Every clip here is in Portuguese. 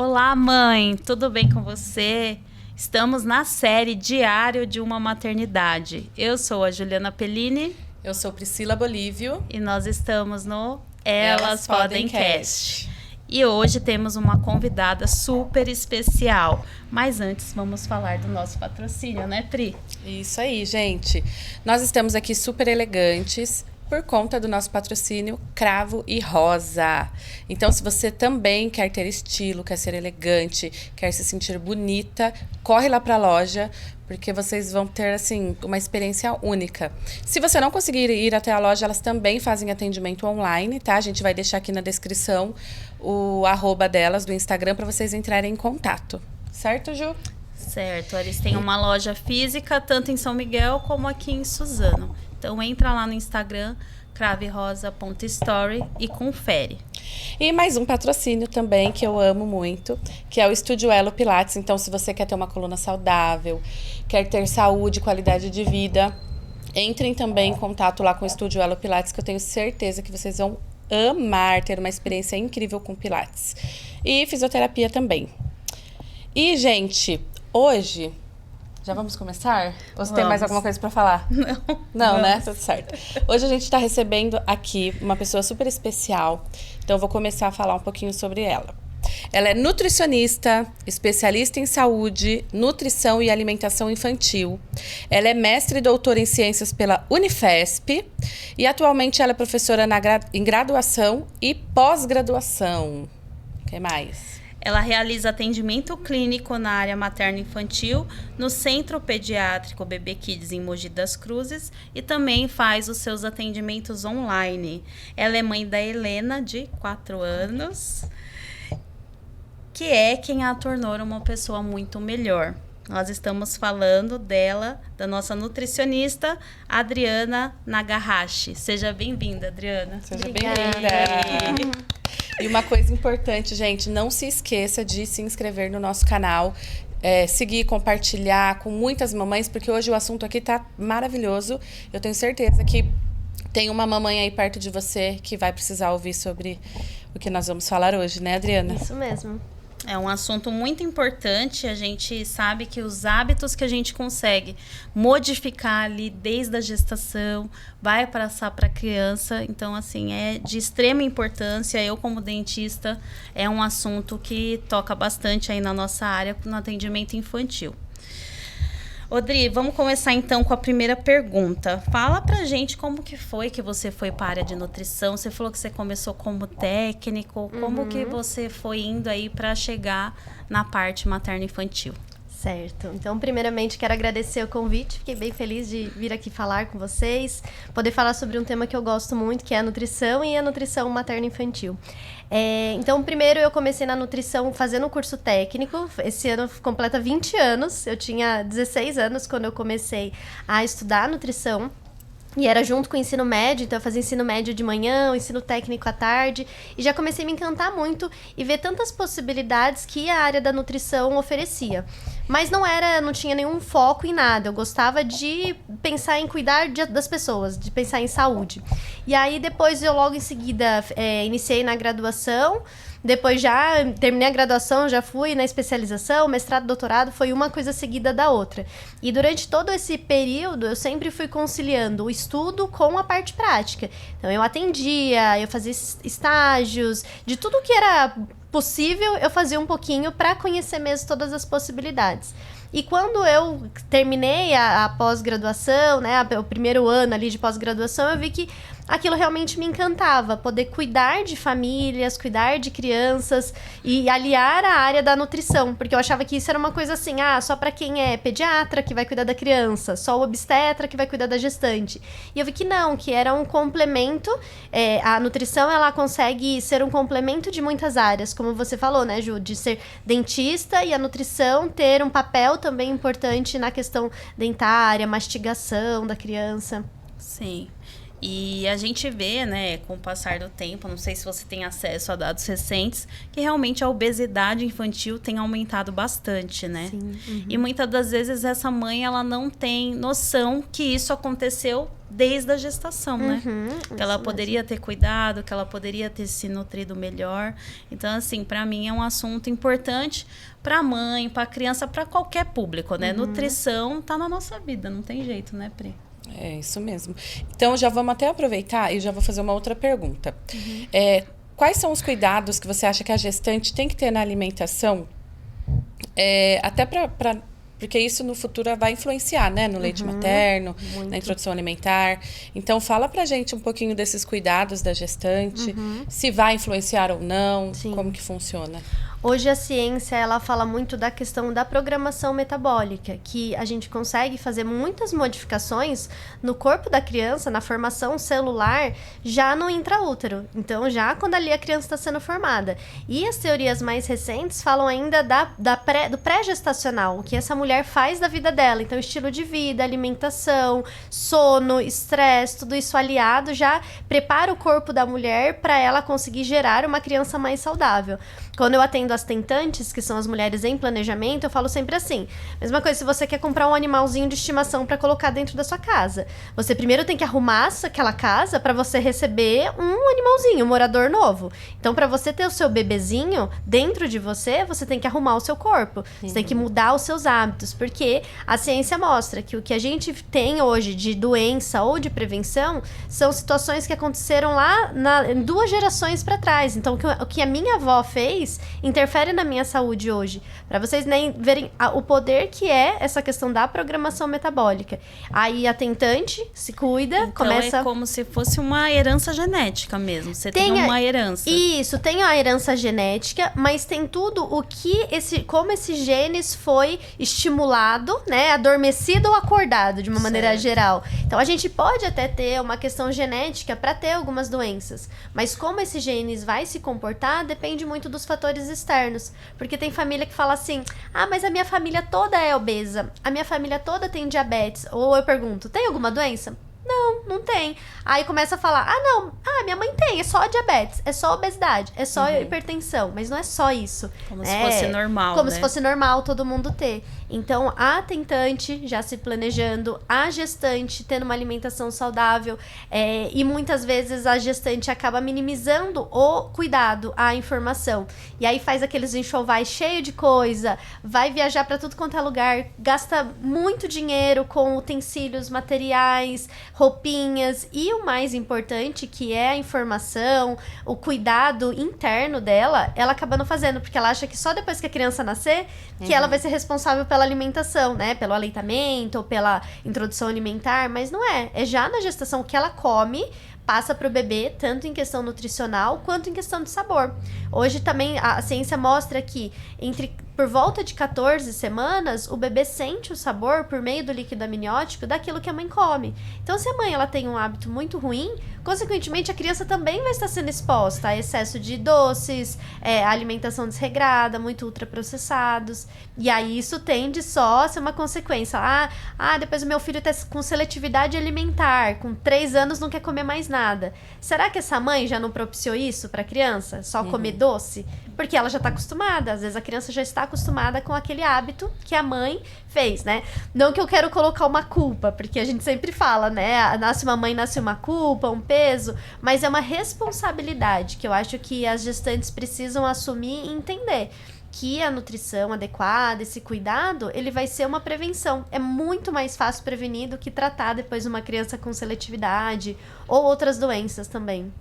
Olá, mãe, tudo bem com você? Estamos na série Diário de uma Maternidade. Eu sou a Juliana Pellini. Eu sou Priscila Bolívio. E nós estamos no Elas Podem Cast. Cast. E hoje temos uma convidada super especial. Mas antes, vamos falar do nosso patrocínio, né, Pri? Isso aí, gente. Nós estamos aqui super elegantes por conta do nosso patrocínio Cravo e Rosa. Então, se você também quer ter estilo, quer ser elegante, quer se sentir bonita, corre lá para a loja, porque vocês vão ter, assim, uma experiência única. Se você não conseguir ir até a loja, elas também fazem atendimento online, tá? A gente vai deixar aqui na descrição o @ delas do Instagram para vocês entrarem em contato. Certo, Ju? Certo, eles têm uma loja física, tanto em São Miguel como aqui em Suzano. Então, entra lá no Instagram, craverosa.story e confere. E mais um patrocínio também, que eu amo muito, que é o Estúdio Elo Pilates. Então, se você quer ter uma coluna saudável, quer ter saúde, qualidade de vida, entrem também em contato lá com o Estúdio Elo Pilates, que eu tenho certeza que vocês vão amar, ter uma experiência incrível com Pilates. E fisioterapia também. E, gente, hoje... Já vamos começar? Ou você tem mais alguma coisa para falar? Não, né? Tudo certo. Hoje a gente está recebendo aqui uma pessoa super especial. Então eu vou começar a falar um pouquinho sobre ela. Ela é nutricionista, especialista em saúde, nutrição e alimentação infantil. Ela é mestre e doutora em ciências pela Unifesp. E atualmente ela é professora em graduação e pós-graduação. O que mais? Ela realiza atendimento clínico na área materno-infantil no Centro Pediátrico Bebê Kids em Mogi das Cruzes e também faz os seus atendimentos online. Ela é mãe da Helena, de 4 anos, que é quem a tornou uma pessoa muito melhor. Nós estamos falando dela, da nossa nutricionista, Adriana Nagahashi. Seja bem-vinda, Adriana. Seja bem-vinda. E uma coisa importante, gente, não se esqueça de se inscrever no nosso canal, seguir, compartilhar com muitas mamães, porque hoje o assunto aqui tá maravilhoso. Eu tenho certeza que tem uma mamãe aí perto de você que vai precisar ouvir sobre o que nós vamos falar hoje, né, Adriana? Isso mesmo. É um assunto muito importante. A gente sabe que os hábitos que a gente consegue modificar ali desde a gestação vai passar para a criança. Então, assim, é de extrema importância. Eu, como dentista, é um assunto que toca bastante aí na nossa área, no atendimento infantil. Odri, vamos começar então com a primeira pergunta. Fala pra gente como que foi que você foi para a área de nutrição. Você falou que você começou como técnico. Como que você foi indo aí para chegar na parte materno-infantil? Certo. Então, primeiramente, quero agradecer o convite. Fiquei bem feliz de vir aqui falar com vocês. Poder falar sobre um tema que eu gosto muito, que é a nutrição e a nutrição materno-infantil. Então, primeiro eu comecei na nutrição fazendo um curso técnico. Esse ano completa 20 anos. Eu tinha 16 anos quando eu comecei a estudar nutrição. E era junto com o ensino médio, então eu fazia ensino médio de manhã, o ensino técnico à tarde. E já comecei a me encantar muito e ver tantas possibilidades que a área da nutrição oferecia. Mas não tinha nenhum foco em nada. Eu gostava de pensar em cuidar das pessoas, de pensar em saúde. E aí depois eu logo em seguida iniciei na graduação. Depois já terminei a graduação, já fui na especialização, mestrado, doutorado, foi uma coisa seguida da outra. E durante todo esse período, eu sempre fui conciliando o estudo com a parte prática. Então, eu atendia, eu fazia estágios, de tudo que era possível, eu fazia um pouquinho para conhecer mesmo todas as possibilidades. E quando eu terminei a pós-graduação, né, o primeiro ano ali de pós-graduação, eu vi que aquilo realmente me encantava, poder cuidar de famílias, cuidar de crianças e aliar a área da nutrição, porque eu achava que isso era uma coisa assim, só para quem é pediatra que vai cuidar da criança, só o obstetra que vai cuidar da gestante. E eu vi que não, que era um complemento, a nutrição ela consegue ser um complemento de muitas áreas, como você falou, né, Ju, de ser dentista e a nutrição ter um papel também importante na questão dentária, mastigação da criança. Sim. E a gente vê, né, com o passar do tempo, não sei se você tem acesso a dados recentes, que realmente a obesidade infantil tem aumentado bastante, né? Sim. E muitas das vezes essa mãe, ela não tem noção que isso aconteceu desde a gestação, né? Que ela poderia ter cuidado, que ela poderia ter se nutrido melhor. Então, assim, para mim é um assunto importante para a mãe, para a criança, para qualquer público, né? Nutrição tá na nossa vida, não tem jeito, né, Pri? É isso mesmo. Então, já vamos até aproveitar e já vou fazer uma outra pergunta. Quais são os cuidados que você acha que a gestante tem que ter na alimentação? Até porque isso no futuro vai influenciar, né? No leite materno, na introdução alimentar. Então, fala pra gente um pouquinho desses cuidados da gestante. Se vai influenciar ou não, como que funciona. Hoje a ciência, ela fala muito da questão da programação metabólica, que a gente consegue fazer muitas modificações no corpo da criança, na formação celular, já no intraútero. Então, já quando ali a criança está sendo formada. E as teorias mais recentes falam ainda do pré-gestacional, o que essa mulher faz da vida dela. Então, estilo de vida, alimentação, sono, estresse, tudo isso aliado já prepara o corpo da mulher para ela conseguir gerar uma criança mais saudável. Quando eu atendo as tentantes, que são as mulheres em planejamento, eu falo sempre assim, mesma coisa se você quer comprar um animalzinho de estimação para colocar dentro da sua casa. Você primeiro tem que arrumar aquela casa para você receber um animalzinho, um morador novo. Então, para você ter o seu bebezinho dentro de você, você tem que arrumar o seu corpo. Você tem que mudar os seus hábitos, porque a ciência mostra que o que a gente tem hoje de doença ou de prevenção são situações que aconteceram lá em 2 gerações para trás. Então, o que a minha avó fez interfere na minha saúde hoje. Para vocês nem verem o poder que é essa questão da programação metabólica. Aí a tentante se cuida, então começa... é como se fosse uma herança genética mesmo. Você tem uma herança. Isso, tem a herança genética, mas tem tudo como esse genes foi estimulado, né? Adormecido ou acordado, de uma maneira geral. Então a gente pode até ter uma questão genética para ter algumas doenças. Mas como esse genes vai se comportar, depende muito dos fatores externos, porque tem família que fala assim, mas a minha família toda é obesa, a minha família toda tem diabetes, ou eu pergunto, tem alguma doença? Não tem. Aí começa a falar, minha mãe tem, é só diabetes, é só obesidade, é só hipertensão, mas não é só isso. Como se fosse normal, Como se fosse normal todo mundo ter. Então, a tentante já se planejando, a gestante tendo uma alimentação saudável, e muitas vezes a gestante acaba minimizando o cuidado, a informação. E aí faz aqueles enxovais cheio de coisa, vai viajar para tudo quanto é lugar, gasta muito dinheiro com utensílios, materiais, roupinhas, e o mais importante, que é a informação, o cuidado interno dela, ela acaba não fazendo, porque ela acha que só depois que a criança nascer, que ela vai ser responsável pela alimentação, né? Pelo aleitamento, ou pela introdução alimentar, mas não é. É já na gestação que ela come, passa para o bebê, tanto em questão nutricional, quanto em questão de sabor. Hoje também a ciência mostra que por volta de 14 semanas, o bebê sente o sabor por meio do líquido amniótico daquilo que a mãe come. Então, se a mãe ela tem um hábito muito ruim, consequentemente a criança também vai estar sendo exposta a excesso de doces, alimentação desregrada, muito ultraprocessados. E aí isso tende só a ser uma consequência. Depois o meu filho está com seletividade alimentar, com 3 anos não quer comer mais nada. Será que essa mãe já não propiciou isso para a criança? Só comer doce? Porque ela já está acostumada. Às vezes a criança já está acostumada com aquele hábito que a mãe fez, né? Não que eu quero colocar uma culpa, porque a gente sempre fala, né? Nasce uma mãe, nasce uma culpa, um peso, mas é uma responsabilidade que eu acho que as gestantes precisam assumir e entender que a nutrição adequada, esse cuidado, ele vai ser uma prevenção. É muito mais fácil prevenir do que tratar depois uma criança com seletividade ou outras doenças também.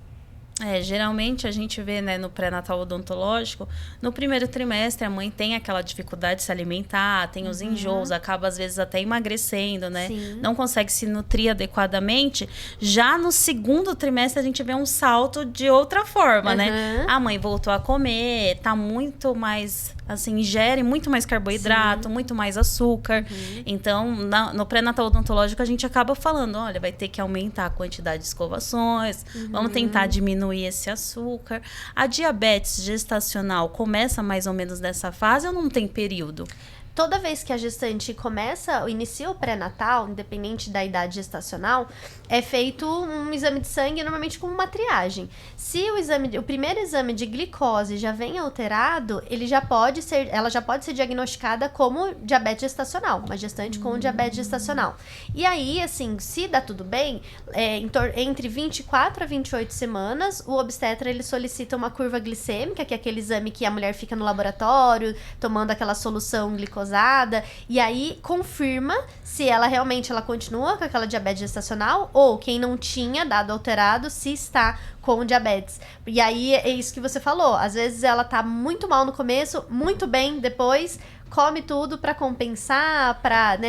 Geralmente a gente vê, né, no pré-natal odontológico, no primeiro trimestre a mãe tem aquela dificuldade de se alimentar, tem os enjoos, acaba às vezes até emagrecendo, né? Sim. Não consegue se nutrir adequadamente. Já no segundo trimestre a gente vê um salto de outra forma, né? A mãe voltou a comer, tá muito mais, assim, ingere muito mais carboidrato, muito mais açúcar. Então, no pré-natal odontológico a gente acaba falando, olha, vai ter que aumentar a quantidade de escovações, vamos tentar diminuir esse açúcar. A diabetes gestacional começa mais ou menos nessa fase ou não tem período? toda vez que a gestante inicia o pré-natal, independente da idade gestacional, é feito um exame de sangue, normalmente com uma triagem. Se o primeiro exame de glicose já vem alterado, ela já pode ser diagnosticada como diabetes gestacional, uma gestante com diabetes gestacional. E aí, assim, se dá tudo bem, entre 24 a 28 semanas, o obstetra ele solicita uma curva glicêmica, que é aquele exame que a mulher fica no laboratório, tomando aquela solução glicosada, e aí confirma se ela realmente continua com aquela diabetes gestacional, ou quem não tinha dado alterado, se está com diabetes. E aí é isso que você falou, às vezes ela tá muito mal no começo, muito bem depois, come tudo para compensar,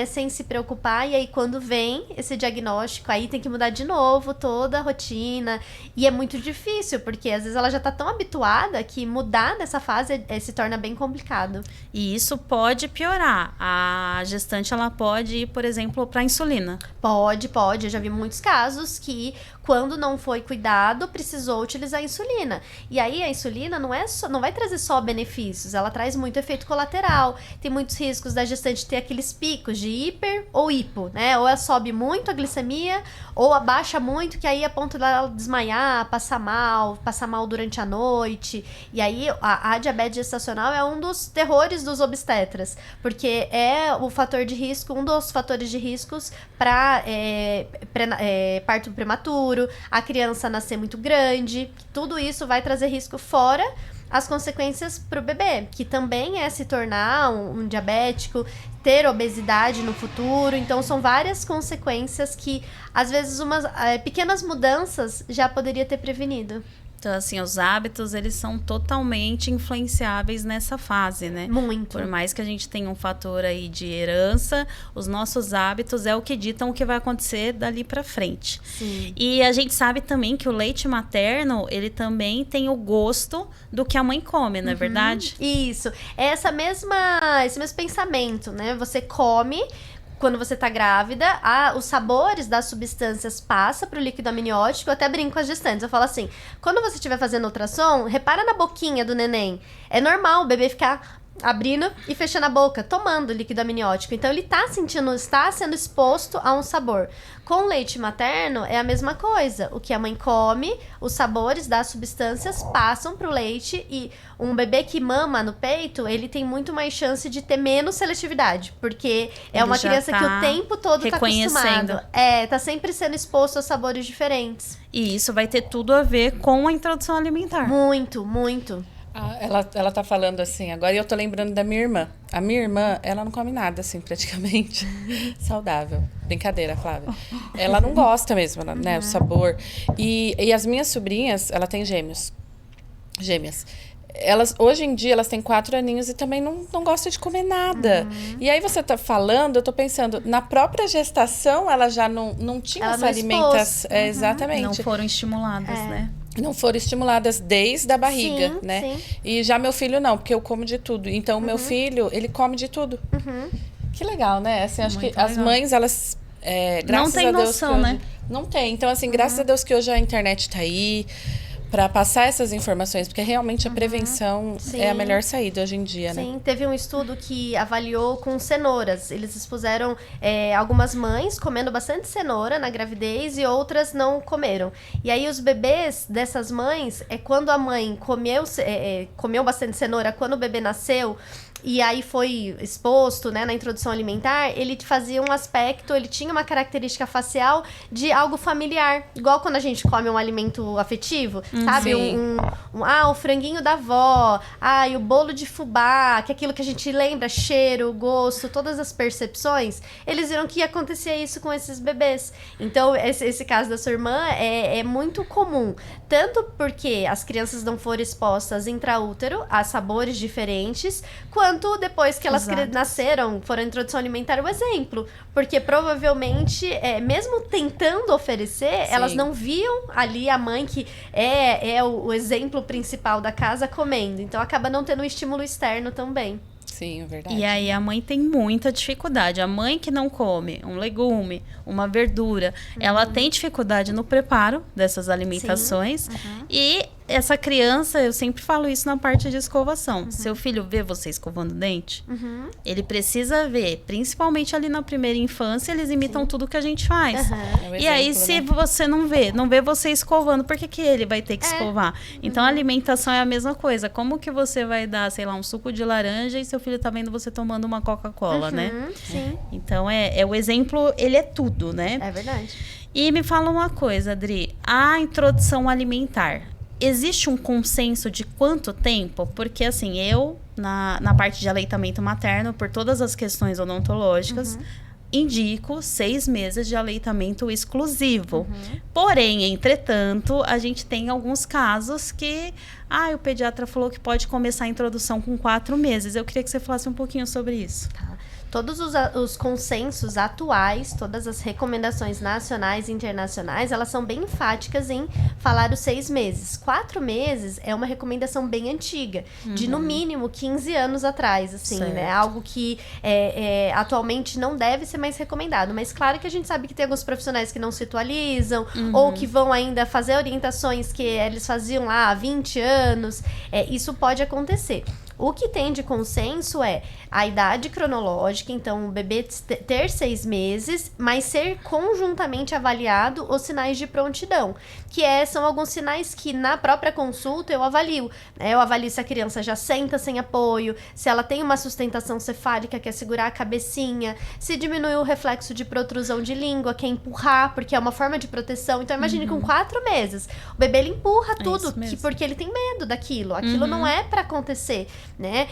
sem se preocupar, e aí quando vem esse diagnóstico, aí tem que mudar de novo toda a rotina, e é muito difícil, porque às vezes ela já tá tão habituada que mudar nessa fase se torna bem complicado. E isso pode piorar. A gestante, ela pode ir, por exemplo, para insulina. Pode. Eu já vi muitos casos que, quando não foi cuidado, precisou utilizar a insulina. E aí a insulina não vai trazer só benefícios, ela traz muito efeito colateral. Tem muitos riscos da gestante ter aqueles picos de hiper ou hipo, né? Ou ela sobe muito a glicemia, ou abaixa muito, que aí é a ponto dela desmaiar, passar mal durante a noite. E aí a diabetes gestacional é um dos terrores dos obstetras, porque é o fator de risco, um dos fatores de riscos para parto prematuro, a criança nascer muito grande. Tudo isso vai trazer risco, fora as consequências para o bebê, que também é se tornar um diabético, ter obesidade no futuro. Então são várias consequências que às vezes pequenas mudanças já poderia ter prevenido. Então, assim, os hábitos, eles são totalmente influenciáveis nessa fase, né? Muito. Por mais que a gente tenha um fator aí de herança, os nossos hábitos é o que ditam o que vai acontecer dali pra frente. Sim. E a gente sabe também que o leite materno, ele também tem o gosto do que a mãe come, não é verdade? Isso. É esse mesmo pensamento, né? Você come. Quando você tá grávida, os sabores das substâncias passam pro líquido amniótico. Eu até brinco com as gestantes. Eu falo assim, quando você estiver fazendo ultrassom, repara na boquinha do neném. É normal o bebê ficar abrindo e fechando a boca, tomando líquido amniótico. Então, ele está sendo exposto a um sabor. Com leite materno, é a mesma coisa. O que a mãe come, os sabores das substâncias passam pro leite, e um bebê que mama no peito, ele tem muito mais chance de ter menos seletividade, porque é uma criança que o tempo todo tá acostumado. Tá sempre sendo exposto a sabores diferentes. E isso vai ter tudo a ver com a introdução alimentar. Muito, muito. Ela tá falando assim agora, e eu tô lembrando da minha irmã. A minha irmã, ela não come nada, assim, praticamente saudável. Brincadeira, Flávia. Ela não gosta mesmo, né, o sabor. E as minhas sobrinhas, ela tem gêmeas. Hoje em dia, elas têm 4 aninhos e também não gostam de comer nada. E aí você tá falando, eu tô pensando, na própria gestação, ela já não tinha essa alimentação. Exatamente. Não foram estimuladas, né? Não foram estimuladas desde a barriga, né? Sim. E já meu filho não, porque eu como de tudo. Então, o meu filho, ele come de tudo. Que legal, né? Assim, acho muito que legal. As mães, elas... graças não tem a Deus noção, hoje, né? Não tem. Então, assim, graças a Deus que hoje a internet tá aí para passar essas informações, porque realmente a prevenção é a melhor saída hoje em dia, né? Sim, teve um estudo que avaliou com cenouras. Eles expuseram algumas mães comendo bastante cenoura na gravidez e outras não comeram. E aí os bebês dessas mães, quando a mãe comeu bastante cenoura, quando o bebê nasceu, e aí foi exposto, né, na introdução alimentar, ele fazia um aspecto, ele tinha uma característica facial de algo familiar. Igual quando a gente come um alimento afetivo, sabe? O franguinho da avó, e o bolo de fubá, que é aquilo que a gente lembra, cheiro, gosto, todas as percepções. Eles viram que ia acontecer isso com esses bebês. Então, esse caso da sua irmã é muito comum. Tanto porque as crianças não foram expostas intraútero a sabores diferentes, quanto depois que elas nasceram, foram introdução alimentar, o exemplo. Porque provavelmente, mesmo tentando oferecer, elas não viam ali a mãe que é o exemplo principal da casa comendo. Então acaba não tendo um estímulo externo também. Sim, é verdade. E aí a mãe tem muita dificuldade. A mãe que não come um legume, uma verdura, ela tem dificuldade no preparo dessas alimentações. E essa criança, eu sempre falo isso na parte de escovação. Seu filho vê você escovando dente, ele precisa ver, principalmente ali na primeira infância, eles imitam tudo que a gente faz. É um E aí, exemplo, se né? você não vê você escovando, por que ele vai ter que escovar? Então, a alimentação é a mesma coisa. Como que você vai dar, sei lá, um suco de laranja e seu filho tá vendo você tomando uma Coca-Cola, né? Sim, Então, o exemplo, ele é tudo, né? é verdade. E me fala uma coisa, Adri. A introdução alimentar, existe um consenso de quanto tempo? Porque, assim, eu, na parte de aleitamento materno, por todas as questões odontológicas, indico 6 meses de aleitamento exclusivo. Porém, entretanto, a gente tem alguns casos que... o pediatra falou que pode começar a introdução com 4 meses. Eu queria que você falasse um pouquinho sobre isso. Todos os consensos atuais, todas as recomendações nacionais e internacionais, elas são bem enfáticas em falar os 6 meses. 4 meses é uma recomendação bem antiga, de no mínimo 15 anos atrás, assim, Certo. né? Algo que atualmente não deve ser mais recomendado. Mas claro que a gente sabe que tem alguns profissionais que não se atualizam, ou que vão ainda fazer orientações que eles faziam lá há 20 anos. Isso pode acontecer. O que tem de consenso é a idade cronológica, então o bebê ter 6 meses, mas ser conjuntamente avaliado os sinais de prontidão, que são alguns sinais que na própria consulta eu avalio. Eu avalio se a criança já senta sem apoio, se ela tem uma sustentação cefálica, que é segurar a cabecinha, se diminui o reflexo de protrusão de língua, que é empurrar, porque é uma forma de proteção. Então imagine com 4 meses, o bebê ele empurra tudo, porque ele tem medo daquilo. Aquilo não é pra acontecer, né?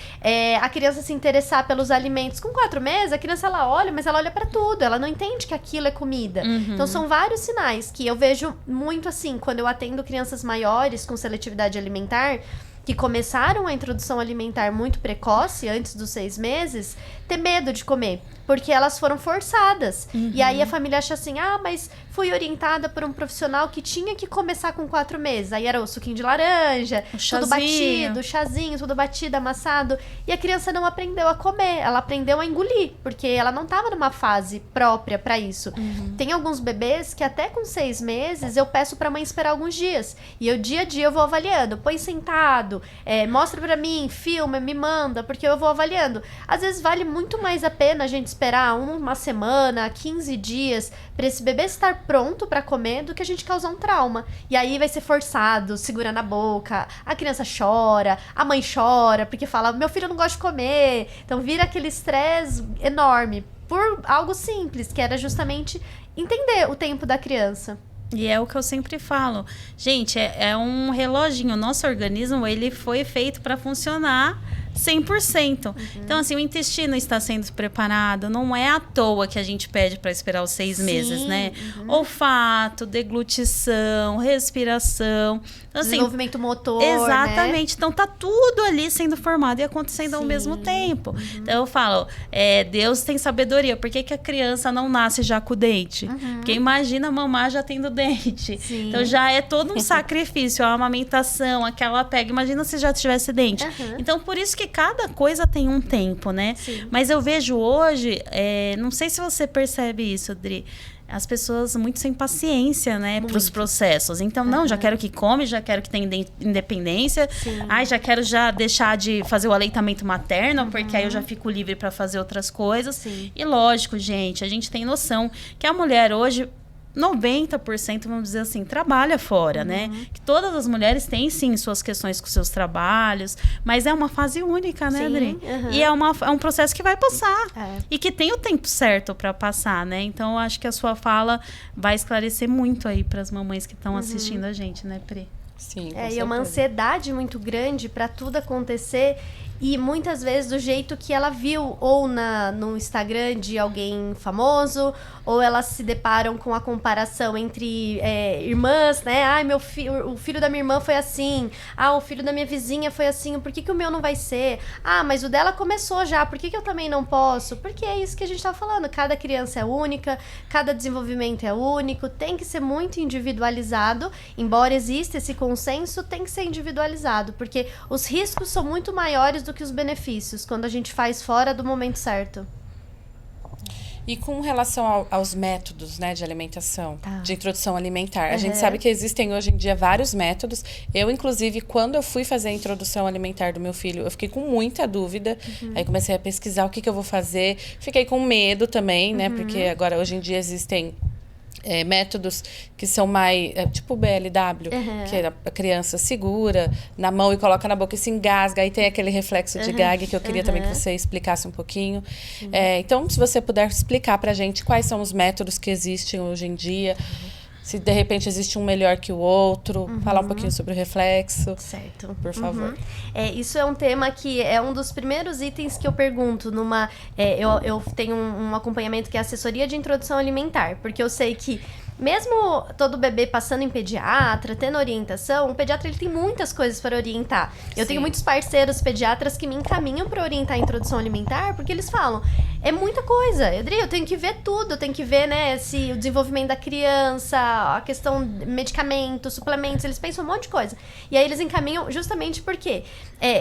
A criança se interessar pelos alimentos. Com 4 meses, a criança ela olha, mas ela olha pra tudo. Ela não entende que aquilo é comida. Então, são vários sinais que eu vejo muito assim, quando eu atendo crianças maiores com seletividade alimentar, que começaram a introdução alimentar muito precoce, antes dos 6 meses, ter medo de comer, porque elas foram forçadas. E aí a família acha assim, mas fui orientada por um profissional que tinha que começar com 4 meses. Aí era o suquinho de laranja, tudo batido, chazinho, tudo batido, amassado. E a criança não aprendeu a comer, ela aprendeu a engolir, porque ela não estava numa fase própria para isso. Tem alguns bebês que até com 6 meses eu peço pra mãe esperar alguns dias. E eu dia a dia eu vou avaliando, põe sentado, mostra pra mim, filma, me manda, porque eu vou avaliando. Às vezes vale muito mais a pena a gente esperar uma semana, 15 dias, pra esse bebê estar pronto pra comer, do que a gente causar um trauma. E aí vai ser forçado, segura na boca, a criança chora, a mãe chora, porque fala, meu filho não gosta de comer. Então vira aquele estresse enorme, por algo simples, que era justamente entender o tempo da criança. E é o que eu sempre falo. Gente, é um reloginho. O nosso organismo, ele foi feito para funcionar 100%. Então, assim, o intestino está sendo preparado. Não é à toa que a gente pede para esperar os 6 meses, né? Olfato, deglutição, respiração. Então, assim, desenvolvimento motor, exatamente. né? Então, tá tudo ali sendo formado e acontecendo ao mesmo tempo. Então, eu falo, Deus tem sabedoria. Por que a criança não nasce já com o dente? Porque imagina a mamá já tendo dente. Então, já é todo um sacrifício. A amamentação, aquela pega. Imagina se já tivesse dente. Então, por isso que cada coisa tem um tempo, né? Mas eu vejo hoje, não sei se você percebe isso, Adri, as pessoas muito sem paciência, né, para os processos. Então, não, já quero que come, já quero que tenha independência. Já quero deixar de fazer o aleitamento materno, porque aí eu já fico livre para fazer outras coisas. E lógico, gente, a gente tem noção que a mulher hoje 90%, vamos dizer assim, trabalha fora, né? Que todas as mulheres têm, sim, suas questões com seus trabalhos, mas é uma fase única, né, Adri? E é um processo que vai passar. E que tem o tempo certo para passar, né? Então, eu acho que a sua fala vai esclarecer muito aí para as mamães que estão assistindo a gente, né, Pri? Sim, e é uma ansiedade muito grande para tudo acontecer. E muitas vezes do jeito que ela viu, ou no Instagram de alguém famoso, ou elas se deparam com a comparação entre irmãs, né? O filho da minha irmã foi assim. O filho da minha vizinha foi assim. Por que o meu não vai ser? Mas o dela começou já. Por que eu também não posso? Porque é isso que a gente tá falando. Cada criança é única, cada desenvolvimento é único, tem que ser muito individualizado. Embora exista esse consenso, tem que ser individualizado, porque os riscos são muito maiores do que os benefícios, quando a gente faz fora do momento certo. E com relação aos métodos, né, de alimentação, de introdução alimentar, a gente sabe que existem hoje em dia vários métodos. Eu, inclusive, quando eu fui fazer a introdução alimentar do meu filho, eu fiquei com muita dúvida. Aí comecei a pesquisar o que eu vou fazer. Fiquei com medo também, né, porque agora, hoje em dia, existem métodos que são mais, tipo o BLW, que a criança segura na mão e coloca na boca e se engasga. Aí tem aquele reflexo de gag que eu queria também que você explicasse um pouquinho. Então, se você puder explicar pra gente quais são os métodos que existem hoje em dia, se de repente existe um melhor que o outro, falar um pouquinho sobre o reflexo. Certo. Por favor. Isso é um tema que é um dos primeiros itens que eu pergunto numa... eu tenho um acompanhamento que é assessoria de introdução alimentar, porque eu sei que mesmo todo bebê passando em pediatra, tendo orientação, o pediatra ele tem muitas coisas para orientar. Eu tenho muitos parceiros pediatras que me encaminham para orientar a introdução alimentar, porque eles falam, é muita coisa. Adri, eu tenho que ver tudo, eu tenho que ver, né, o desenvolvimento da criança, a questão de medicamentos, suplementos, eles pensam um monte de coisa. E aí eles encaminham justamente porque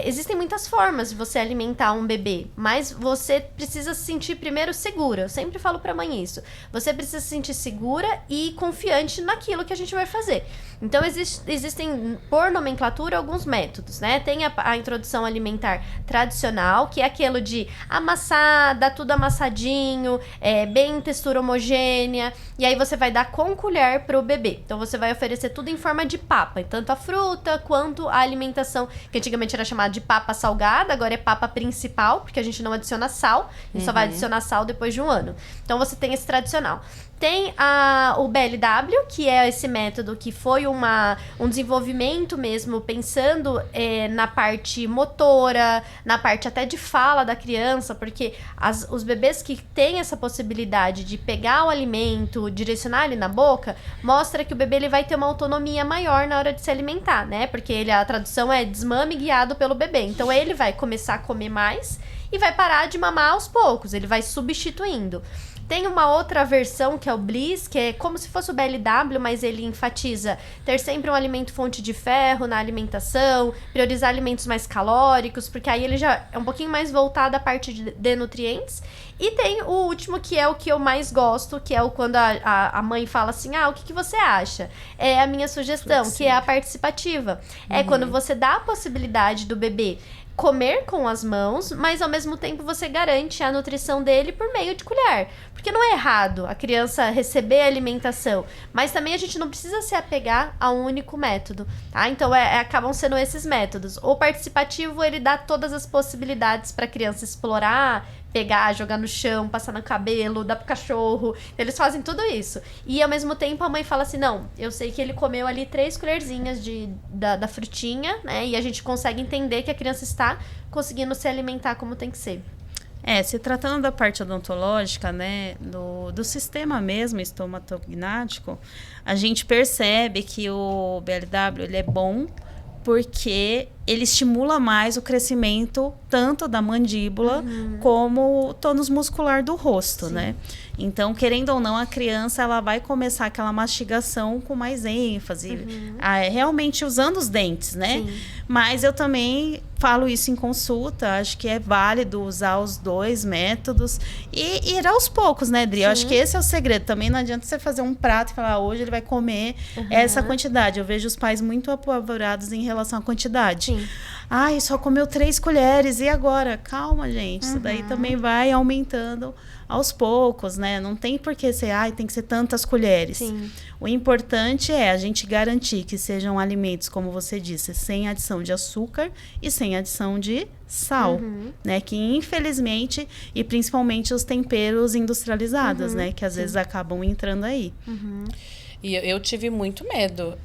existem muitas formas de você alimentar um bebê, mas você precisa se sentir primeiro segura. Eu sempre falo pra mãe isso. Você precisa se sentir segura e confiante naquilo que a gente vai fazer. Então, existem, por nomenclatura, alguns métodos, né? Tem a introdução alimentar tradicional, que é aquilo de amassar, dar tudo amassadinho, bem em textura homogênea, e aí você vai dar com colher pro bebê. Então, você vai oferecer tudo em forma de papa, tanto a fruta quanto a alimentação, que antigamente era chamada de papa salgada, agora é papa principal, porque a gente não adiciona sal, a gente só vai adicionar sal depois de um ano. Então, você tem esse tradicional. Tem o BLW, que é esse método que foi um desenvolvimento mesmo, pensando na parte motora, na parte até de fala da criança, porque os bebês que têm essa possibilidade de pegar o alimento, direcionar ele na boca, mostra que o bebê ele vai ter uma autonomia maior na hora de se alimentar, né? Porque a tradução é desmame guiado pelo bebê. Então ele vai começar a comer mais e vai parar de mamar aos poucos, ele vai substituindo. Tem uma outra versão que é o Bliss, que é como se fosse o BLW, mas ele enfatiza ter sempre um alimento fonte de ferro na alimentação, priorizar alimentos mais calóricos, porque aí ele já é um pouquinho mais voltado à parte de nutrientes. E tem o último, que é o que eu mais gosto, que é quando a mãe fala assim, o que você acha? É a minha sugestão, que é a participativa. É quando você dá a possibilidade do bebê comer com as mãos, mas ao mesmo tempo você garante a nutrição dele por meio de colher. Porque não é errado a criança receber alimentação, mas também a gente não precisa se apegar a um único método, tá? Então acabam sendo esses métodos. O participativo, ele dá todas as possibilidades para a criança explorar, pegar, jogar no chão, passar no cabelo, dar pro cachorro. Eles fazem tudo isso. E ao mesmo tempo a mãe fala assim, não, eu sei que ele comeu ali 3 colherzinhas da frutinha, né? E a gente consegue entender que a criança está conseguindo se alimentar como tem que ser. Se tratando da parte odontológica, né, do sistema mesmo estomatognático, a gente percebe que o BLW ele é bom porque ele estimula mais o crescimento tanto da mandíbula como o tônus muscular do rosto, né? Então, querendo ou não, a criança ela vai começar aquela mastigação com mais ênfase, realmente usando os dentes, né? Sim. Mas eu também falo isso em consulta, acho que é válido usar os 2 métodos e ir aos poucos, né, Adri? Eu acho que esse é o segredo. Também não adianta você fazer um prato e falar, hoje ele vai comer essa quantidade. Eu vejo os pais muito apavorados em relação à quantidade. Sim. Ai, só comeu 3 colheres, e agora? Calma, gente. Isso daí também vai aumentando aos poucos, né? Não tem por que ser, tem que ser tantas colheres. Sim. O importante é a gente garantir que sejam alimentos, como você disse, sem adição de açúcar e sem adição de sal, né? Que infelizmente, e principalmente os temperos industrializados, né? Que às vezes acabam entrando aí. E eu tive muito medo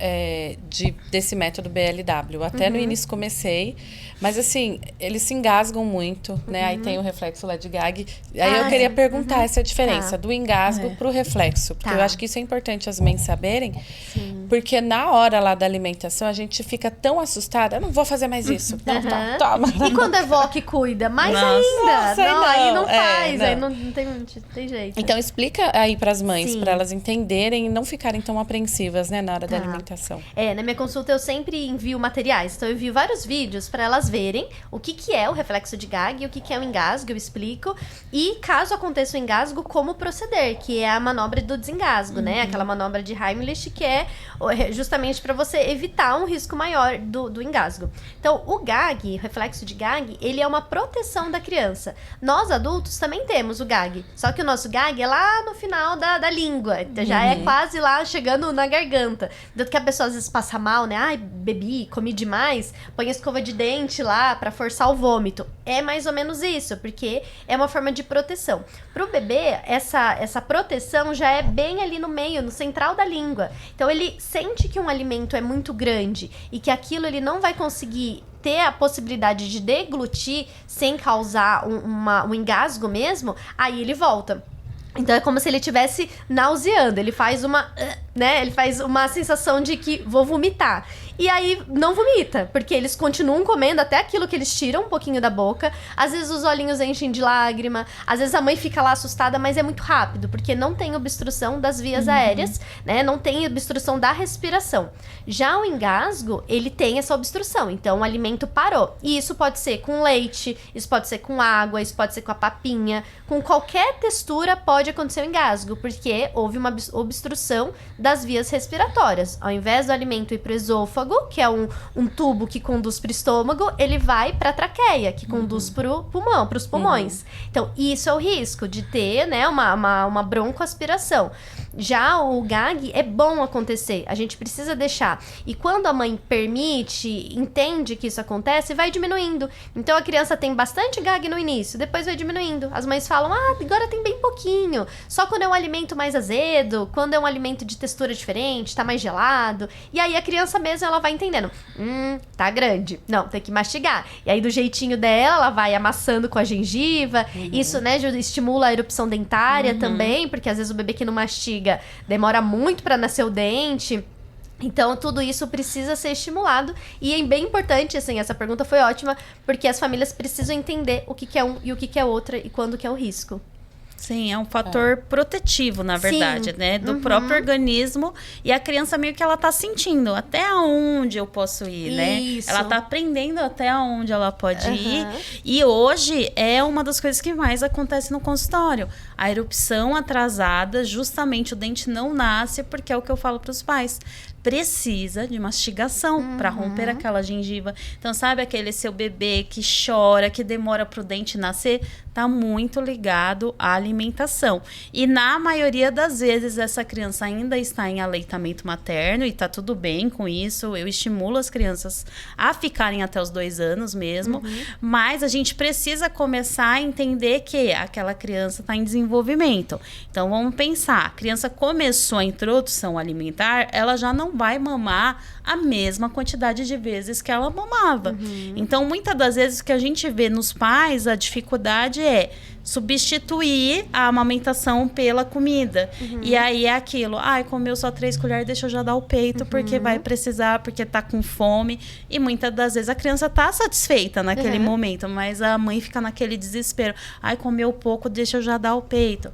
desse método BLW. Até no início comecei, mas assim, eles se engasgam muito, né? Aí tem o reflexo lá de gag. Aí eu queria perguntar essa diferença do engasgo pro reflexo. Porque eu acho que isso é importante as mães saberem. Sim. Porque na hora lá da alimentação, a gente fica tão assustada. Eu não vou fazer mais isso. Não, toma. E quando é vó que cuida? Mais ainda. Não, aí não faz. Aí não tem jeito. Então explica aí pras mães, para elas entenderem e não ficarem tão apreensivas, né, na hora da alimentação. Na minha consulta eu sempre envio materiais. Então eu envio vários vídeos para elas verem o que é o reflexo de Gag, o que é o engasgo, eu explico. E caso aconteça o engasgo, como proceder, que é a manobra do desengasgo, né? Aquela manobra de Heimlich, que é justamente para você evitar um risco maior do engasgo. Então, o Gag, o reflexo de Gag, ele é uma proteção da criança. Nós, adultos, também temos o Gag. Só que o nosso Gag é lá no final da língua. Então, já é quase lá chegando na garganta. Tanto que a pessoa às vezes passa mal, né? Ai, bebi, comi demais. Põe a escova de dente lá pra forçar o vômito. É mais ou menos isso, porque é uma forma de proteção. Pro bebê, essa proteção já é bem ali no meio, no central da língua. Então, ele sente que um alimento é muito grande e que aquilo ele não vai conseguir ter a possibilidade de deglutir sem causar um engasgo mesmo, aí ele volta. Então é como se ele estivesse nauseando, ele faz ele faz uma sensação de que vou vomitar. E aí não vomita, porque eles continuam comendo até aquilo que eles tiram um pouquinho da boca. Às vezes os olhinhos enchem de lágrima, às vezes a mãe fica lá assustada, mas é muito rápido, porque não tem obstrução das vias aéreas, né? Não tem obstrução da respiração. Já o engasgo, ele tem essa obstrução, então o alimento parou. E isso pode ser com leite, isso pode ser com água, isso pode ser com a papinha, com qualquer textura pode acontecer o engasgo, porque houve uma obstrução das vias respiratórias. Ao invés do alimento ir para o esôfago, que é um tubo que conduz para o estômago, ele vai para a traqueia, que conduz para o pulmão, para os pulmões. Então, isso é o risco de ter, né, uma broncoaspiração. Já o Gag é bom acontecer, a gente precisa deixar. E quando a mãe permite, entende que isso acontece, vai diminuindo. Então a criança tem bastante Gag no início, depois vai diminuindo. As mães falam, agora tem bem pouquinho. Só quando é um alimento mais azedo, quando é um alimento de textura diferente, tá mais gelado. E aí a criança mesmo, ela vai entendendo. Tá grande. Não, tem que mastigar. E aí do jeitinho dela, ela vai amassando com a gengiva. Isso, né, estimula a erupção dentária também, porque às vezes o bebê que não mastiga demora muito para nascer o dente. Então, tudo isso precisa ser estimulado. E é bem importante, assim, essa pergunta foi ótima, porque as famílias precisam entender o que é um e o que é outra e quando que é o risco. Sim, é um fator protetivo, na verdade, Sim. né? Do próprio organismo. E a criança meio que ela tá sentindo até onde eu posso ir, né? Isso. Ela tá aprendendo até onde ela pode ir. E hoje é uma das coisas que mais acontece no consultório. A erupção atrasada, justamente o dente não nasce, porque é o que eu falo para os pais. Precisa de mastigação para romper aquela gengiva. Então, sabe aquele seu bebê que chora, que demora pro dente nascer? Tá muito ligado à alimentação. E na maioria das vezes, essa criança ainda está em aleitamento materno e tá tudo bem com isso. Eu estimulo as crianças a ficarem até os 2 anos mesmo. Mas a gente precisa começar a entender que aquela criança está em desenvolvimento. Então, vamos pensar. A criança começou a introdução alimentar, ela já não vai mamar a mesma quantidade de vezes que ela mamava. Então, muitas das vezes o que a gente vê nos pais, a dificuldade é substituir a amamentação pela comida. E aí é aquilo, comeu só 3 colheres, deixa eu já dar o peito, porque vai precisar, porque tá com fome. E muitas das vezes a criança tá satisfeita naquele momento, mas a mãe fica naquele desespero. Comeu pouco, deixa eu já dar o peito.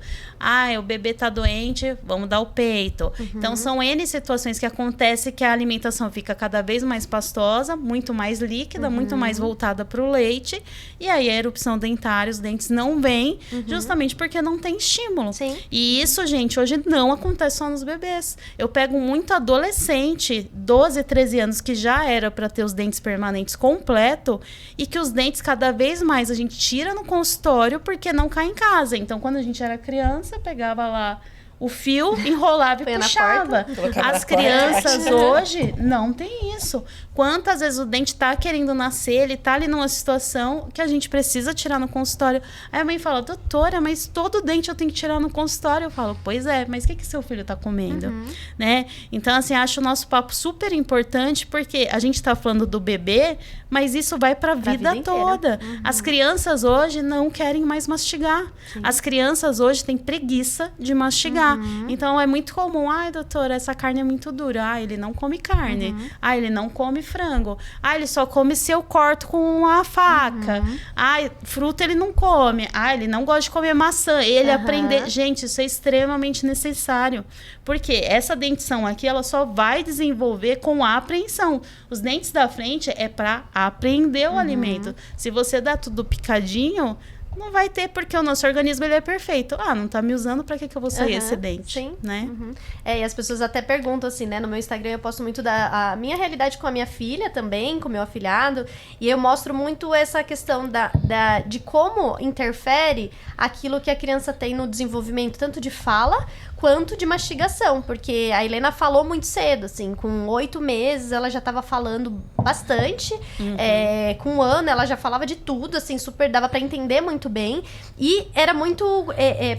O bebê tá doente, vamos dar o peito. Então, são N situações que acontecem que a alimentação fica cada vez mais pastosa, muito mais líquida, muito mais voltada pro leite. E aí a erupção dentária, os dentes não vêm, justamente porque não tem estímulo. Sim. E isso, gente, hoje não acontece só nos bebês. Eu pego muito adolescente, 12, 13 anos, que já era para ter os dentes permanentes completo e que os dentes cada vez mais a gente tira no consultório porque não cai em casa. Então, quando a gente era criança, pegava lá o fio, enrolava e puxava. As crianças hoje não tem isso. Quantas vezes o dente tá querendo nascer, ele tá ali numa situação que a gente precisa tirar no consultório. Aí a mãe fala, doutora, mas todo dente eu tenho que tirar no consultório. Eu falo, pois é, mas o que seu filho tá comendo? Né? Então, assim, acho o nosso papo super importante, porque a gente tá falando do bebê, mas isso vai pra vida toda. As crianças hoje não querem mais mastigar. As crianças hoje têm preguiça de mastigar. mudar. Então, é muito comum. Ai, doutora, essa carne é muito dura. Ah, ele não come carne. Ah, ele não come frango. Ah, ele só come se eu corto com a faca. Ah, fruta ele não come. Ah, ele não gosta de comer maçã. Ele aprender... Gente, isso é extremamente necessário. Porque essa dentição aqui, ela só vai desenvolver com a apreensão. Os dentes da frente é para aprender o alimento. Se você dá tudo picadinho, não vai ter, porque o nosso organismo ele é perfeito. Ah, não tá me usando, pra que eu vou sair esse dente? Sim. Né? E as pessoas até perguntam assim, né? No meu Instagram eu posto muito da minha realidade com a minha filha também, com o meu afilhado. E eu mostro muito essa questão de como interfere aquilo que a criança tem no desenvolvimento, tanto de fala quanto de mastigação. Porque a Helena falou muito cedo, assim, com 8 meses ela já estava falando bastante. Com 1 ano ela já falava de tudo, assim, super dava para entender muito bem. E era muito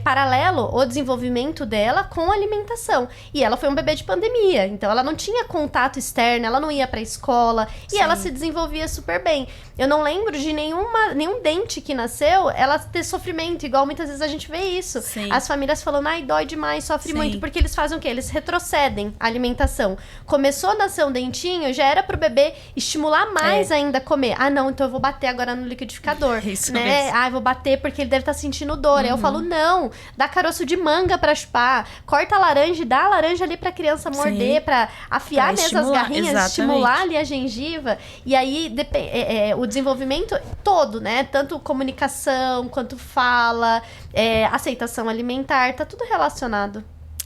paralelo o desenvolvimento dela com a alimentação. E ela foi um bebê de pandemia, então ela não tinha contato externo, ela não ia pra escola. E ela se desenvolvia super bem. Eu não lembro de nenhum dente que nasceu, ela ter sofrimento, igual muitas vezes a gente vê isso. Sim. As famílias falando, ai, dói demais, sofre muito, porque eles fazem o quê? Eles retrocedem a alimentação. Começou a nascer um dentinho, já era pro bebê estimular mais ainda a comer. Ah, não, então eu vou bater agora no liquidificador. Isso né? mesmo. Ah, eu vou bater porque ele deve estar sentindo dor. Aí eu falo, não, dá caroço de manga pra chupar, corta a laranja e dá a laranja ali pra criança morder, pra afiar Pra mesmo as garrinhas, exatamente. estimular ali a gengiva. E aí, o desenvolvimento todo, né? Tanto comunicação, quanto fala, aceitação alimentar, tá tudo relacionado.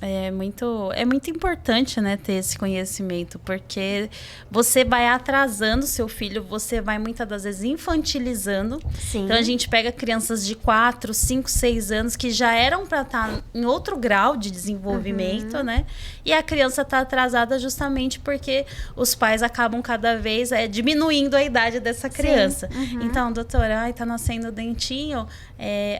É muito importante, né, ter esse conhecimento, porque você vai atrasando seu filho, você vai muitas das vezes infantilizando. Sim. Então a gente pega crianças de 4, 5, 6 anos que já eram para estar em outro grau de desenvolvimento, né? E a criança tá atrasada justamente porque os pais acabam cada vez diminuindo a idade dessa criança. Então, doutora, ai, tá nascendo o dentinho,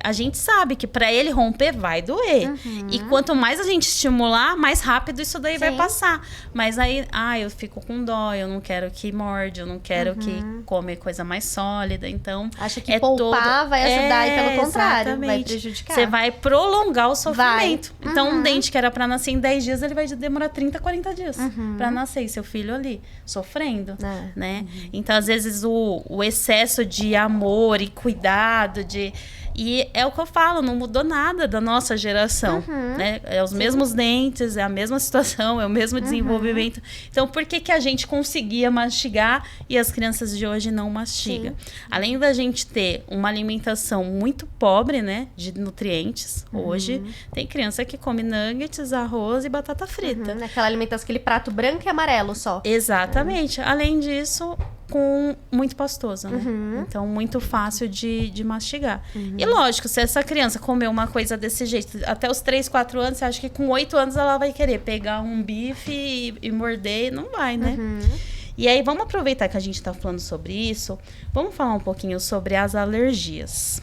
a gente sabe que para ele romper vai doer. E quanto mais a gente estimular, mais rápido isso daí vai passar. Mas aí, eu fico com dó, eu não quero que morde, eu não quero que come coisa mais sólida. Então, acha que poupar vai ajudar e pelo contrário, vai prejudicar. Você vai prolongar o sofrimento. Então, um dente que era para nascer em 10 dias, ele vai demorar 30, 40 dias para nascer. E seu filho ali, sofrendo, né? Então, às vezes, o excesso de amor e cuidado, e é o que eu falo, não mudou nada da nossa geração, né? É os mesmos dentes, é a mesma situação, é o mesmo desenvolvimento. Então, por que a gente conseguia mastigar e as crianças de hoje não mastigam? Além da gente ter uma alimentação muito pobre, né, de nutrientes, hoje tem criança que come nuggets, arroz e batata frita. Aquela alimentação, aquele prato branco e amarelo só. Exatamente. Além disso, com muito pastoso, né? Então, muito fácil de mastigar. E lógico, se essa criança comer uma coisa desse jeito, até os 3, 4 anos, você acha que com 8 anos ela vai querer pegar um bife e morder? Não vai, né? E aí, vamos aproveitar que a gente tá falando sobre isso, vamos falar um pouquinho sobre as alergias.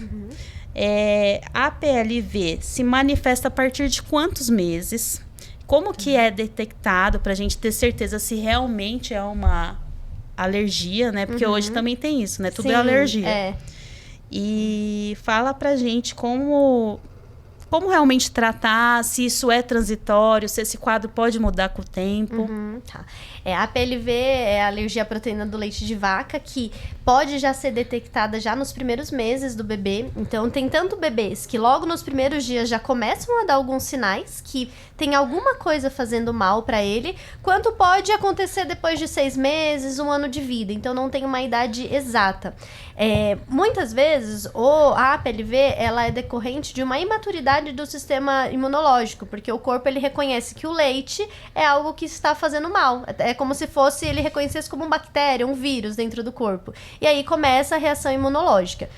A PLV se manifesta a partir de quantos meses? Como que é detectado pra gente ter certeza se realmente é uma alergia, né? Porque hoje também tem isso, né? Tudo é alergia. E fala pra gente como realmente tratar, se isso é transitório, se esse quadro pode mudar com o tempo. Tá. A PLV é a alergia à proteína do leite de vaca, que pode já ser detectada já nos primeiros meses do bebê. Então, tem tanto bebês que logo nos primeiros dias já começam a dar alguns sinais que tem alguma coisa fazendo mal para ele, quanto pode acontecer depois de 6 meses, 1 ano de vida. Então, não tem uma idade exata. Muitas vezes, a PLV ela é decorrente de uma imaturidade do sistema imunológico, porque o corpo ele reconhece que o leite é algo que está fazendo mal. É como se fosse, ele reconhecesse como uma bactéria, um vírus dentro do corpo. E aí começa a reação imunológica.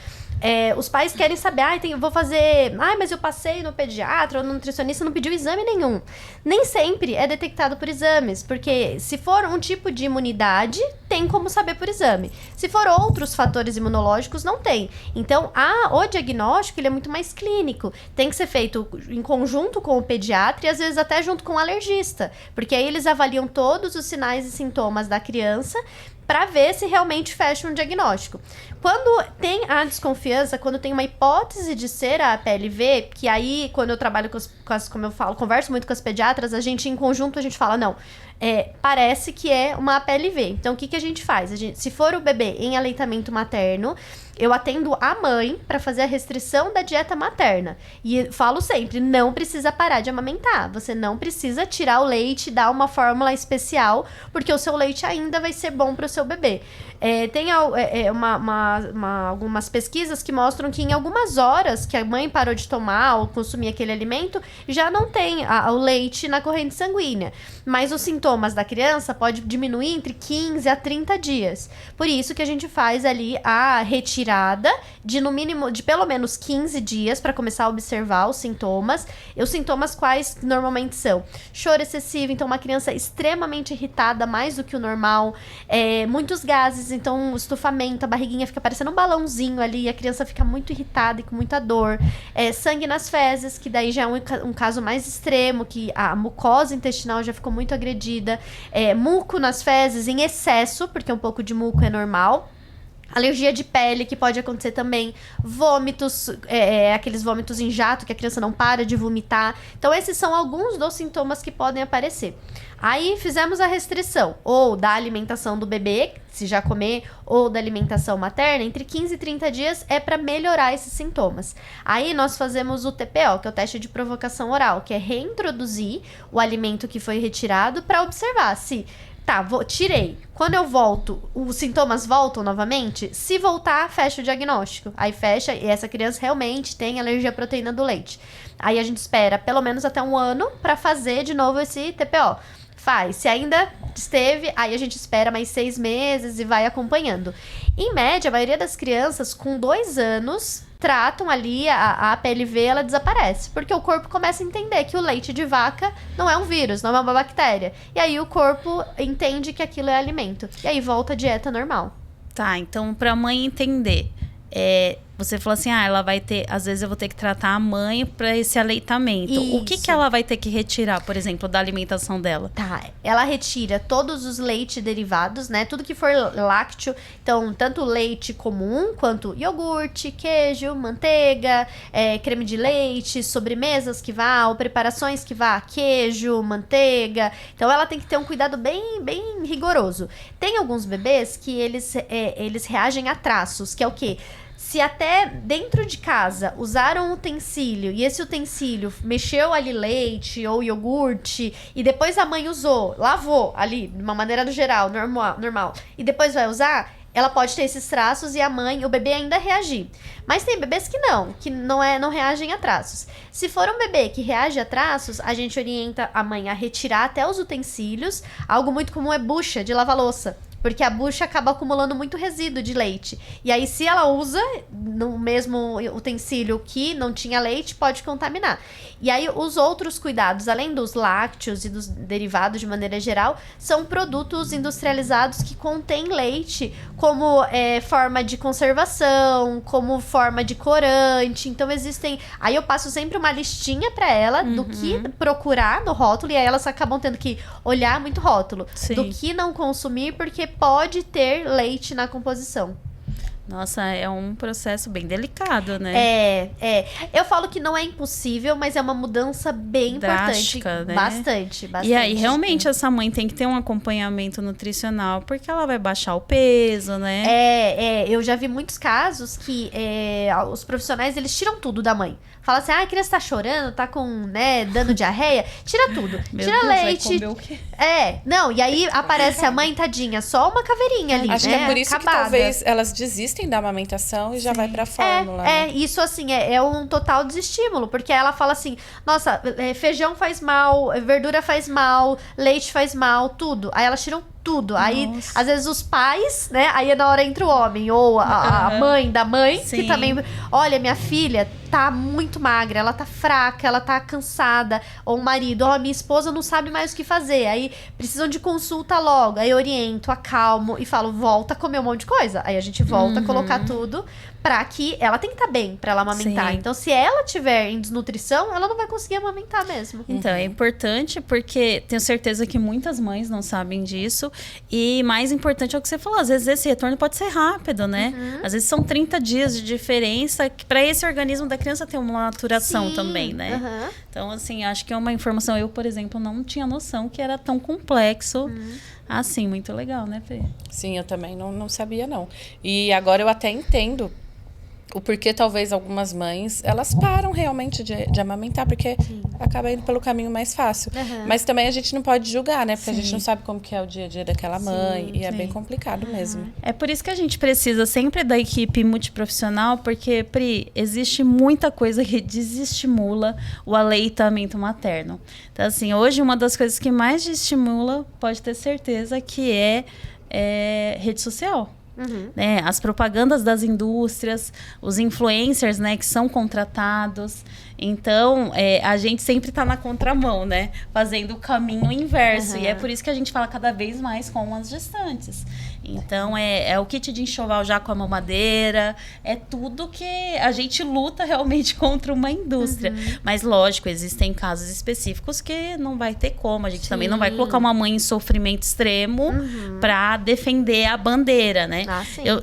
Os pais querem saber, vou fazer... mas eu passei no pediatra ou no nutricionista, não pediu exame nenhum. Nem sempre é detectado por exames, porque se for um tipo de imunidade, tem como saber por exame. Se for outros fatores imunológicos, não tem. Então, o diagnóstico ele é muito mais clínico. Tem que ser feito em conjunto com o pediatra e às vezes até junto com o alergista, porque aí eles avaliam todos os sinais e sintomas da criança para ver se realmente fecha um diagnóstico. Quando tem a desconfiança, quando tem uma hipótese de ser a PLV, que aí, quando eu trabalho como eu falo, converso muito com as pediatras, a gente, em conjunto, a gente fala, não, parece que é uma PLV. Então, o que a gente faz? Se for o bebê em aleitamento materno, eu atendo a mãe para fazer a restrição da dieta materna. E falo sempre, não precisa parar de amamentar. Você não precisa tirar o leite e dar uma fórmula especial, porque o seu leite ainda vai ser bom para o seu bebê. Tem algumas pesquisas que mostram que em algumas horas que a mãe parou de tomar ou consumir aquele alimento, já não tem o leite na corrente sanguínea. Mas os sintomas da criança podem diminuir entre 15 a 30 dias. Por isso que a gente faz ali a retirada de pelo menos 15 dias para começar a observar os sintomas. E os sintomas quais normalmente são? Choro excessivo, então uma criança extremamente irritada, mais do que o normal. Muitos gases, então estufamento, a barriguinha fica parecendo um balãozinho ali, a criança fica muito irritada e com muita dor. Sangue nas fezes, que daí já é um caso mais extremo, que a mucosa intestinal já ficou muito agredida. Muco nas fezes em excesso, porque um pouco de muco é normal. Alergia de pele, que pode acontecer também. Vômitos, aqueles vômitos em jato, que a criança não para de vomitar. Então, esses são alguns dos sintomas que podem aparecer. Aí, fizemos a restrição, ou da alimentação do bebê, se já comer, ou da alimentação materna, entre 15 e 30 dias é para melhorar esses sintomas. Aí, nós fazemos o TPO, que é o teste de provocação oral, que é reintroduzir o alimento que foi retirado para observar se... Tá, tirei. Quando eu volto, os sintomas voltam novamente? Se voltar, fecha o diagnóstico. Aí fecha e essa criança realmente tem alergia à proteína do leite. Aí a gente espera pelo menos até 1 ano para fazer de novo esse TPO. Faz. Se ainda esteve, aí a gente espera mais 6 meses e vai acompanhando. Em média, a maioria das crianças com 2 anos... tratam ali, a PLV, ela desaparece. Porque o corpo começa a entender que o leite de vaca não é um vírus, não é uma bactéria. E aí o corpo entende que aquilo é alimento. E aí volta a dieta normal. Tá, então pra mãe entender, você falou assim, ela vai ter, às vezes eu vou ter que tratar a mãe para esse aleitamento. Isso. O que ela vai ter que retirar, por exemplo, da alimentação dela? Tá, ela retira todos os leites derivados, né? Tudo que for lácteo, então tanto leite comum quanto iogurte, queijo, manteiga, creme de leite, sobremesas que vá, ou preparações que vá, queijo, manteiga. Então ela tem que ter um cuidado bem, bem rigoroso. Tem alguns bebês que eles reagem a traços, que é o quê? Se até dentro de casa usaram um utensílio e esse utensílio mexeu ali leite ou iogurte e depois a mãe usou, lavou ali, de uma maneira geral, normal, e depois vai usar, ela pode ter esses traços e a mãe, o bebê ainda reagir. Mas tem bebês que não reagem a traços. Se for um bebê que reage a traços, a gente orienta a mãe a retirar até os utensílios. Algo muito comum é bucha de lavar louça. Porque a bucha acaba acumulando muito resíduo de leite. E aí, se ela usa no mesmo utensílio que não tinha leite, pode contaminar. E aí, os outros cuidados, além dos lácteos e dos derivados de maneira geral, são produtos industrializados que contêm leite como forma de conservação, como forma de corante. Então, existem... Aí, eu passo sempre uma listinha para ela do que procurar no rótulo. E aí, elas acabam tendo que olhar muito rótulo. Sim. Do que não consumir, porque pode ter leite na composição. Nossa, é um processo bem delicado, né? Eu falo que não é impossível, mas é uma mudança bem drástica, importante. Né? Bastante. E aí, realmente, essa mãe tem que ter um acompanhamento nutricional, porque ela vai baixar o peso, né? Eu já vi muitos casos que os profissionais, eles tiram tudo da mãe. Fala assim, a criança tá chorando, tá com, dando diarreia, tira tudo. Meu tira Deus, leite. vai comer o quê? E aí aparece a mãe, tadinha, só uma caveirinha ali, Acho né? que é por isso acabada. que talvez elas desistem da amamentação e já vai pra fórmula. Isso assim, é um total desestímulo, porque ela fala assim, nossa, feijão faz mal, verdura faz mal, leite faz mal, tudo. Aí elas tiram tudo. Aí, às vezes, os pais, né? Aí na hora entra o homem, ou a mãe da mãe, Sim. que também, olha, minha filha tá muito magra, ela tá fraca, ela tá cansada, ou o marido, ó, minha esposa não sabe mais o que fazer, aí precisam de consulta logo, aí eu oriento, acalmo e falo, volta a comer um monte de coisa, aí a gente volta a colocar tudo pra que ela tem que estar bem pra ela amamentar. Sim. Então, se ela tiver em desnutrição, ela não vai conseguir amamentar mesmo. Então, é importante porque tenho certeza que muitas mães não sabem disso. E mais importante é o que você falou, às vezes esse retorno pode ser rápido, né? Às vezes são 30 dias de diferença para esse organismo da criança ter uma maturação Sim. também, né? Uhum. Então, assim, acho que é uma informação. Eu, por exemplo, não tinha noção que era tão complexo. Assim, muito legal, né, Fê? Sim, eu também não sabia, não. E agora eu até entendo o porquê talvez algumas mães, elas param realmente de amamentar, porque acaba indo pelo caminho mais fácil. Mas também a gente não pode julgar, né? Porque a gente não sabe como que é o dia a dia daquela mãe. E é bem complicado mesmo. É por isso que a gente precisa sempre da equipe multiprofissional, porque, Pri, existe muita coisa que desestimula o aleitamento materno. Então, assim, hoje uma das coisas que mais desestimula, pode ter certeza, que é rede social. Né? As propagandas das indústrias, os influencers, né, que são contratados. Então, a gente sempre está na contramão, né? Fazendo o caminho inverso. E é por isso que a gente fala cada vez mais com as gestantes. Então, é o kit de enxoval já com a mamadeira. É tudo que a gente luta realmente contra uma indústria. Mas, lógico, existem casos específicos que não vai ter como. A gente também não vai colocar uma mãe em sofrimento extremo para defender a bandeira, né?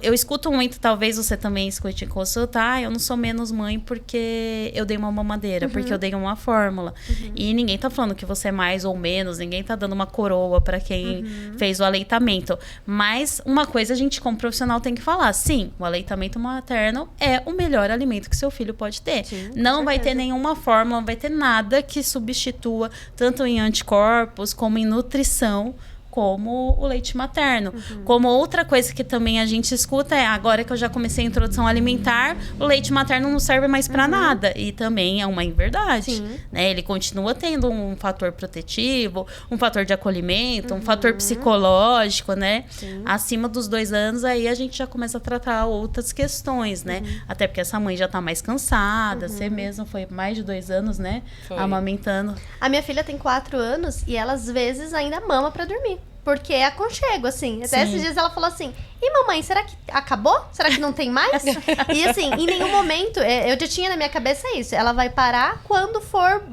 Eu escuto muito, talvez você também escute em consulta, eu não sou menos mãe porque eu dei uma mamadeira, porque eu dei uma fórmula. E ninguém tá falando que você é mais ou menos, ninguém tá dando uma coroa para quem fez o aleitamento. Mas uma coisa a gente, como profissional, tem que falar. Sim, o aleitamento materno é o melhor alimento que seu filho pode ter. Não vai ter nenhuma fórmula, não vai ter nada que substitua, tanto em anticorpos como em nutrição, como o leite materno. Como outra coisa que também a gente escuta agora que eu já comecei a introdução alimentar, o leite materno não serve mais para nada. E também é uma inverdade. Né? Ele continua tendo um fator protetivo, um fator de acolhimento, um fator psicológico, né? Acima dos 2 anos, aí a gente já começa a tratar outras questões, né? Até porque essa mãe já tá mais cansada. Você mesmo foi mais de 2 anos, né? Amamentando. A minha filha tem 4 anos e ela, às vezes, ainda mama pra dormir. Porque é aconchego, assim. Até esses dias ela falou assim, e mamãe, será que acabou? Será que não tem mais? E assim, em nenhum momento, eu já tinha na minha cabeça isso. Ela vai parar quando for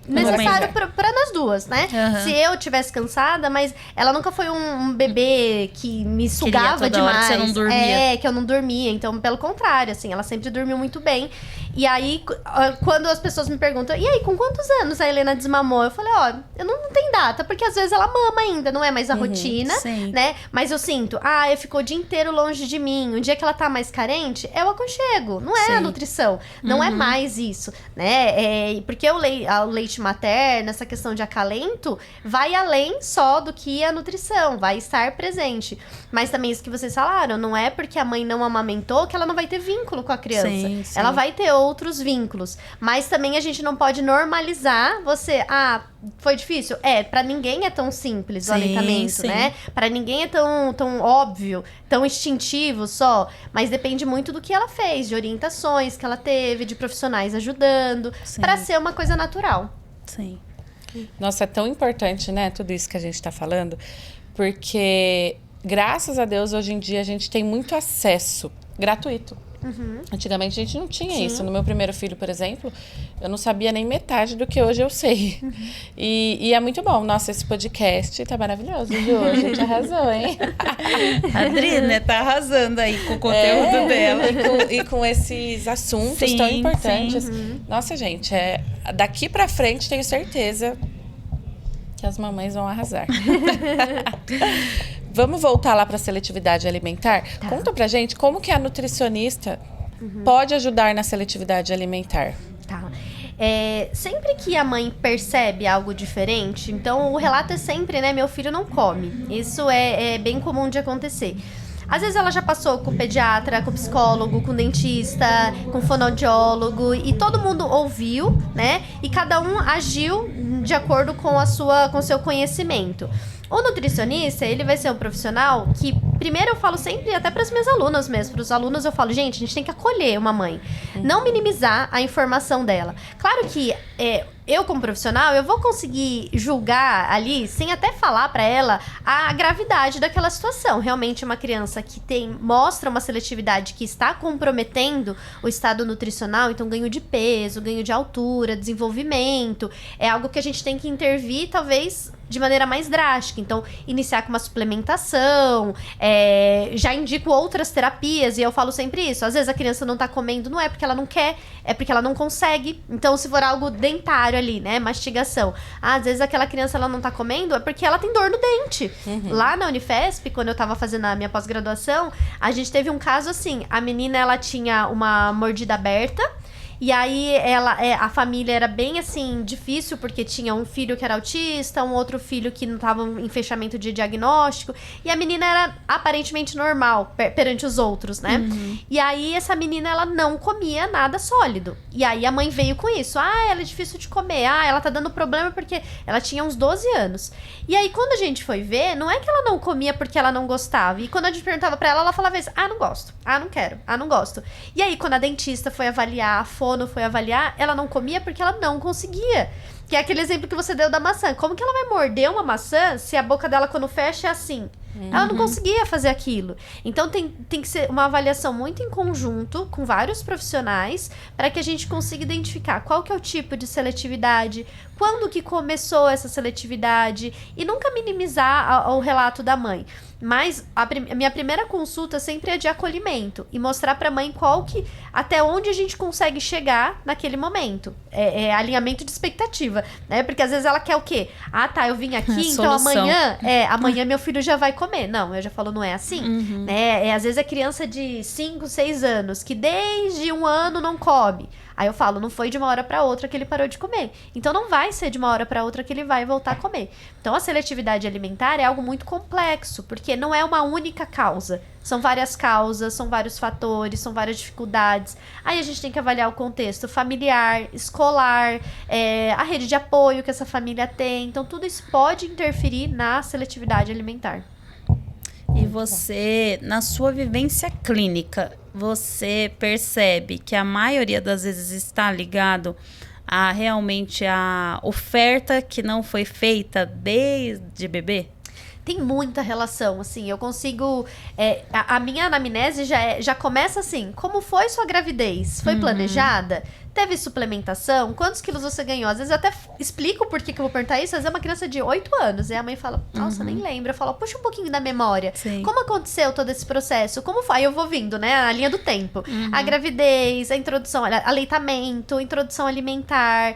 necessário para nós duas, né? Se eu tivesse cansada, mas ela nunca foi um bebê que me sugava demais. Que você não dormia. Que eu não dormia. Então, pelo contrário, assim, ela sempre dormiu muito bem. E aí, quando as pessoas me perguntam, e aí, com quantos anos a Helena desmamou? Eu falei, eu não tem data, porque às vezes ela mama ainda, não é mais a rotina, né? Mas eu sinto, ficou o dia inteiro longe de mim. Um dia que ela tá mais carente, é o aconchego, não é a nutrição. Não é mais isso, né? Porque o leite materno, essa questão de acalento, vai além só do que a nutrição, vai estar presente. Mas também isso que vocês falaram, não é porque a mãe não amamentou que ela não vai ter vínculo com a criança. Ela vai ter outros vínculos. Mas também a gente não pode normalizar você... foi difícil? Pra ninguém é tão simples o aleitamento, né? Pra ninguém é tão óbvio, tão instintivo só. Mas depende muito do que ela fez, de orientações que ela teve, de profissionais ajudando, pra ser uma coisa natural. Sim. Nossa, é tão importante, né? Tudo isso que a gente tá falando. Porque, graças a Deus, hoje em dia a gente tem muito acesso gratuito. Antigamente a gente não tinha isso. No meu primeiro filho, por exemplo, eu não sabia nem metade do que hoje eu sei. E é muito bom. Nossa, esse podcast tá maravilhoso, Ju. A gente arrasou, hein? A Adri, né, tá arrasando aí com o conteúdo dela. E com esses assuntos tão importantes. Nossa, gente, daqui pra frente tenho certeza que as mamães vão arrasar. Vamos voltar lá para a seletividade alimentar? Conta pra gente como que a nutricionista pode ajudar na seletividade alimentar. Sempre que a mãe percebe algo diferente, então o relato é sempre, né, meu filho não come. Isso é bem comum de acontecer. Às vezes ela já passou com o pediatra, com o psicólogo, com o dentista, com o fonoaudiólogo, e todo mundo ouviu, né? E cada um agiu de acordo com o seu conhecimento. O nutricionista, ele vai ser um profissional que primeiro eu falo sempre, até para as minhas alunas mesmo, para os alunos eu falo, gente, a gente tem que acolher uma mãe, não minimizar a informação dela. Claro que eu como profissional, eu vou conseguir julgar ali, sem até falar para ela a gravidade daquela situação. Realmente uma criança que mostra uma seletividade que está comprometendo o estado nutricional, então ganho de peso, ganho de altura, desenvolvimento, é algo que a gente tem que intervir, talvez, de maneira mais drástica. Então, iniciar com uma suplementação, já indico outras terapias, e eu falo sempre isso. Às vezes a criança não tá comendo, não é porque ela não quer, é porque ela não consegue. Então, se for algo dentário ali, né, mastigação. Às vezes aquela criança, ela não tá comendo, é porque ela tem dor no dente. Lá na Unifesp, quando eu tava fazendo a minha pós-graduação, a gente teve um caso assim, a menina, ela tinha uma mordida aberta, e aí a família era bem assim, difícil, porque tinha um filho que era autista, um outro filho que não estava em fechamento de diagnóstico, e a menina era aparentemente normal perante os outros, né? E aí essa menina, ela não comia nada sólido. E aí a mãe veio com isso. Ela é difícil de comer. Ela tá dando problema porque ela tinha uns 12 anos. E aí quando a gente foi ver, não é que ela não comia porque ela não gostava. E quando a gente perguntava pra ela, ela falava isso: não gosto. Não quero. Não gosto. E aí quando a dentista foi avaliar, a fono foi avaliar, ela não comia porque ela não conseguia. Que é aquele exemplo que você deu da maçã. Como que ela vai morder uma maçã se a boca dela, quando fecha, é assim? Ela não conseguia fazer aquilo. Então tem que ser uma avaliação muito em conjunto com vários profissionais para que a gente consiga identificar qual que é o tipo de seletividade, quando que começou essa seletividade, e nunca minimizar o relato da mãe. Mas a minha primeira consulta sempre é de acolhimento e mostrar pra mãe até onde a gente consegue chegar naquele momento. É alinhamento de expectativa, né? Porque às vezes ela quer o quê? Eu vim aqui, então amanhã meu filho já vai comer. Não, eu já falo, não é assim, né? Às vezes é criança de 5, 6 anos que desde 1 ano não come. Aí eu falo, não foi de uma hora para outra que ele parou de comer. Então não vai ser de uma hora para outra que ele vai voltar a comer. Então a seletividade alimentar é algo muito complexo, porque não é uma única causa. São várias causas, são vários fatores, são várias dificuldades. Aí a gente tem que avaliar o contexto familiar, escolar, a rede de apoio que essa família tem. Então tudo isso pode interferir na seletividade alimentar. E você, na sua vivência clínica, você percebe que a maioria das vezes está ligado a realmente a oferta que não foi feita desde bebê? Tem muita relação, assim, eu consigo... a minha anamnese já começa assim: como foi sua gravidez? Foi planejada? Teve suplementação? Quantos quilos você ganhou? Às vezes eu até explico por que eu vou perguntar isso. Às vezes é uma criança de 8 anos. E a mãe fala, nossa, nem lembro. Eu falo, puxa um pouquinho da memória. Sim. Como aconteceu todo esse processo? Como foi? Aí eu vou vindo, né? A linha do tempo. A gravidez, a introdução, aleitamento, introdução alimentar,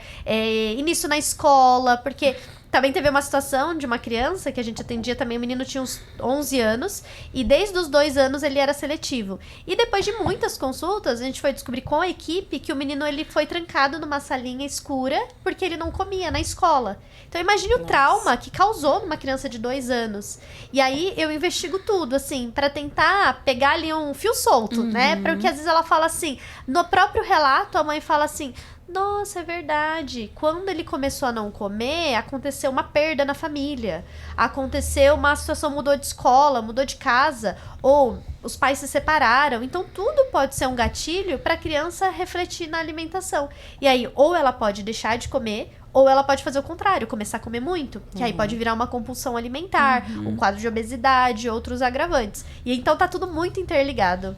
início na escola. Porque... também teve uma situação de uma criança que a gente atendia também, o menino tinha uns 11 anos, e desde os 2 anos ele era seletivo. E depois de muitas consultas, a gente foi descobrir com a equipe que o menino, ele foi trancado numa salinha escura porque ele não comia na escola. Então imagine o trauma que causou numa criança de 2 anos. E aí eu investigo tudo, assim, pra tentar pegar ali um fio solto, né? Porque às vezes ela fala assim, no próprio relato a mãe fala assim: nossa, é verdade. Quando ele começou a não comer, aconteceu uma perda na família. Aconteceu uma situação, mudou de escola, mudou de casa, ou os pais se separaram. Então, tudo pode ser um gatilho para a criança refletir na alimentação. E aí, ou ela pode deixar de comer, ou ela pode fazer o contrário, começar a comer muito. Que aí pode virar uma compulsão alimentar, um quadro de obesidade, outros agravantes. E então, tá tudo muito interligado.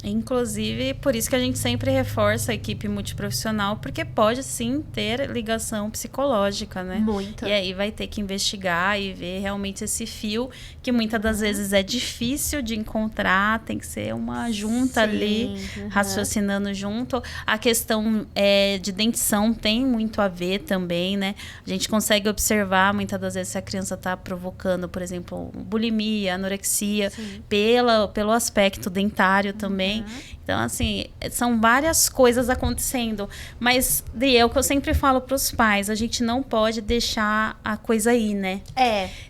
Inclusive, por isso que a gente sempre reforça a equipe multiprofissional, porque pode sim ter ligação psicológica, né? Muito. E aí vai ter que investigar e ver realmente esse fio, que muitas das vezes é difícil de encontrar, tem que ser uma junta ali, raciocinando junto. A questão de dentição tem muito a ver também, né? A gente consegue observar muitas das vezes se a criança está provocando, por exemplo, bulimia, anorexia, pelo aspecto dentário também. Então, assim, são várias coisas acontecendo. Mas, é o que eu sempre falo para os pais: a gente não pode deixar a coisa aí, né?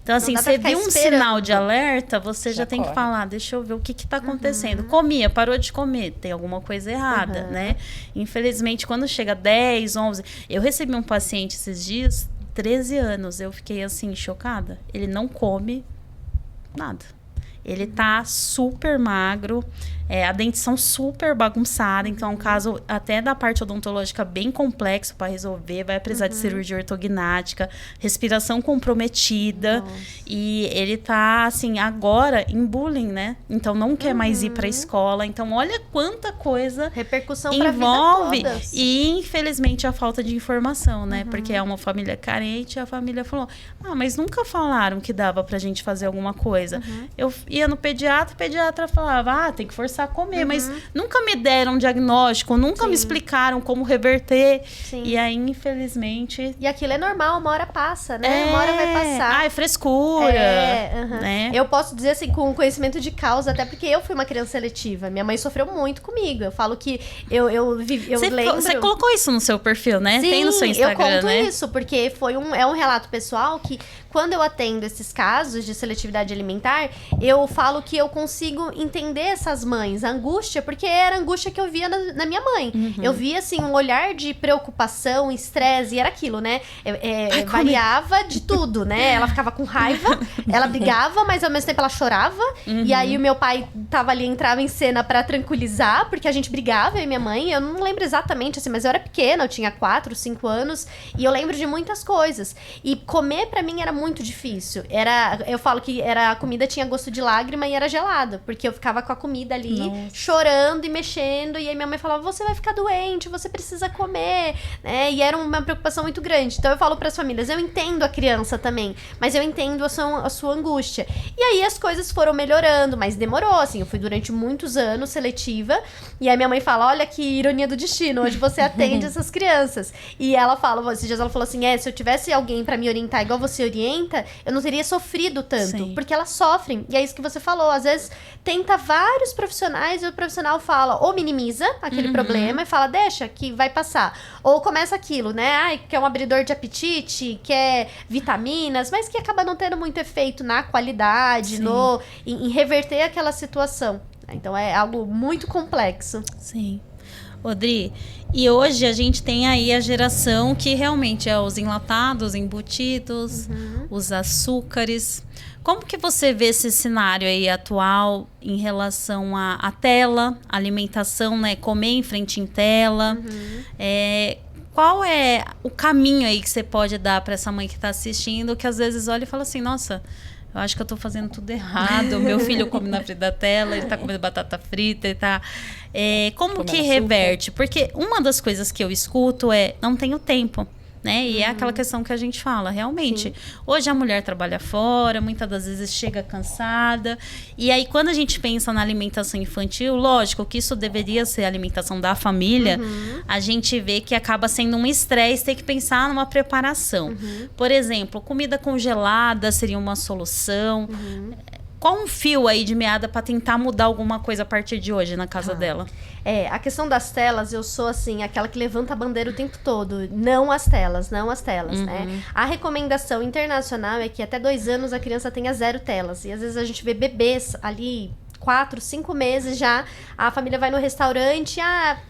Então, assim, você viu um sinal de alerta, você já tem que falar, deixa eu ver o que está acontecendo. Comia, parou de comer, tem alguma coisa errada, né? Infelizmente, quando chega 10, 11... Eu recebi um paciente esses dias, 13 anos, eu fiquei, assim, chocada. Ele não come nada. Ele tá super magro, a dentição super bagunçada, então é um caso até da parte odontológica bem complexo para resolver, vai precisar de cirurgia ortognática, respiração comprometida. Nossa. E ele tá, assim, agora em bullying, né? Então não quer mais ir pra escola. Então olha quanta coisa Repercussão pra envolve. vida toda. E infelizmente a falta de informação, né? Porque é uma família carente, a família falou: mas nunca falaram que dava pra gente fazer alguma coisa. Eu ia no pediatra, o pediatra falava: tem que forçar a comer, mas nunca me deram um diagnóstico, nunca me explicaram como reverter. Sim. E aí, infelizmente. E aquilo é normal, uma hora passa, né? Uma hora vai passar. É frescura. Né? Eu posso dizer assim, com conhecimento de causa, até porque eu fui uma criança seletiva. Minha mãe sofreu muito comigo. Eu falo que eu lembro... Você colocou isso no seu perfil, né? Sim, tem no seu Instagram, eu conto né? isso, porque é um relato pessoal que, quando eu atendo esses casos de seletividade alimentar, eu falo que eu consigo entender essas mães, a angústia, porque era a angústia que eu via na minha mãe. Eu via, assim, um olhar de preocupação, estresse, e era aquilo, né? Variava de tudo, né? Ela ficava com raiva, ela brigava, mas ao mesmo tempo ela chorava, e aí o meu pai tava ali, entrava em cena pra tranquilizar, porque a gente brigava, eu e minha mãe, eu não lembro exatamente, assim, mas eu era pequena, eu tinha 4, 5 anos, e eu lembro de muitas coisas. E comer pra mim era muito difícil. Eu falo que a comida tinha gosto de lágrima e era gelada, porque eu ficava com a comida ali, chorando e mexendo, e aí minha mãe falava: você vai ficar doente, você precisa comer, né? E era uma preocupação muito grande. Então eu falo pras famílias: eu entendo a criança também, mas eu entendo a sua angústia. E aí as coisas foram melhorando, mas demorou, assim, eu fui durante muitos anos seletiva, e aí minha mãe fala: olha que ironia do destino, hoje você atende essas crianças. E ela fala, esses dias ela falou assim: se eu tivesse alguém pra me orientar igual você orienta, eu não teria sofrido tanto. Sim. Porque elas sofrem. E é isso que você falou. Às vezes tenta vários profissionais e o profissional fala, ou minimiza aquele problema e fala: deixa que vai passar. Ou começa aquilo, né? Quer um abridor de apetite, quer vitaminas, mas que acaba não tendo muito efeito na qualidade, em reverter aquela situação. Então é algo muito complexo. Sim. Odri, e hoje a gente tem aí a geração que realmente é os enlatados, embutidos, os açúcares. Como que você vê esse cenário aí atual em relação à tela, alimentação, né? Comer em frente em tela. Qual é o caminho aí que você pode dar para essa mãe que está assistindo, que às vezes olha e fala assim: nossa, eu acho que eu tô fazendo tudo errado. Meu filho come na frente da tela, ele tá comendo batata frita, ele tá... como que reverte? Porque uma das coisas que eu escuto não tenho tempo, né? E é aquela questão que a gente fala, realmente. Hoje a mulher trabalha fora, muitas das vezes chega cansada. E aí, quando a gente pensa na alimentação infantil, lógico que isso deveria ser a alimentação da família, a gente vê que acaba sendo um estresse ter que pensar numa preparação. Por exemplo, comida congelada seria uma solução. Qual um fio aí de meada para tentar mudar alguma coisa a partir de hoje na casa dela? A questão das telas, eu sou assim, aquela que levanta a bandeira o tempo todo. Não as telas, né? A recomendação internacional é que até 2 anos a criança tenha 0 telas. E às vezes a gente vê bebês ali 4, 5 meses já, a família vai no restaurante,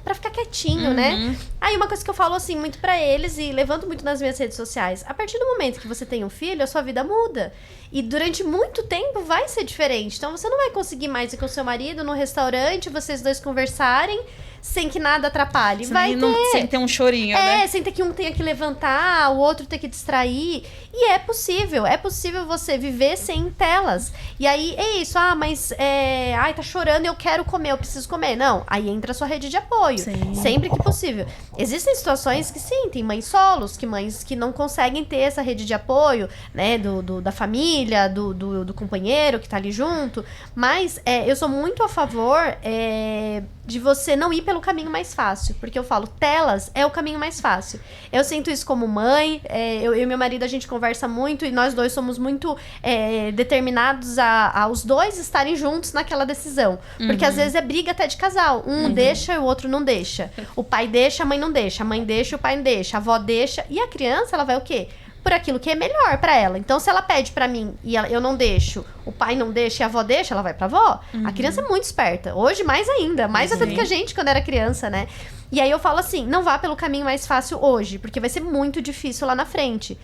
pra ficar quietinho, né? Aí uma coisa que eu falo assim muito pra eles e levanto muito nas minhas redes sociais: a partir do momento que você tem um filho, a sua vida muda. E durante muito tempo vai ser diferente. Então você não vai conseguir mais ir com o seu marido no restaurante, vocês dois conversarem sem que nada atrapalhe. Sem ter um chorinho, né? Sem ter que um tenha que levantar, o outro ter que distrair. E é possível você viver sem telas. E aí é isso, mas tá chorando, eu quero comer, eu preciso comer. Não, aí entra a sua rede de apoio. Sim. Sempre que possível. Existem situações que sim, tem mães solos, mães que não conseguem ter essa rede de apoio, né, da família, do companheiro que tá ali junto. Mas eu sou muito a favor de você não ir pelo caminho mais fácil. Porque eu falo, telas é o caminho mais fácil. Eu sinto isso como mãe, eu e meu marido, a gente conversa muito e nós dois somos muito determinados a os dois estarem juntos naquela decisão. Porque às vezes é briga até de casal. Um deixa e o outro não deixa. O pai deixa, a mãe não deixa. A mãe deixa, o pai não deixa. A avó deixa. E a criança, ela vai o quê? Por aquilo que é melhor pra ela. Então, se ela pede pra mim e eu não deixo, o pai não deixa e a avó deixa, ela vai pra avó. A criança é muito esperta. Hoje, mais ainda. Mais até do que a gente quando era criança, né? E aí eu falo assim, não vá pelo caminho mais fácil hoje, porque vai ser muito difícil lá na frente.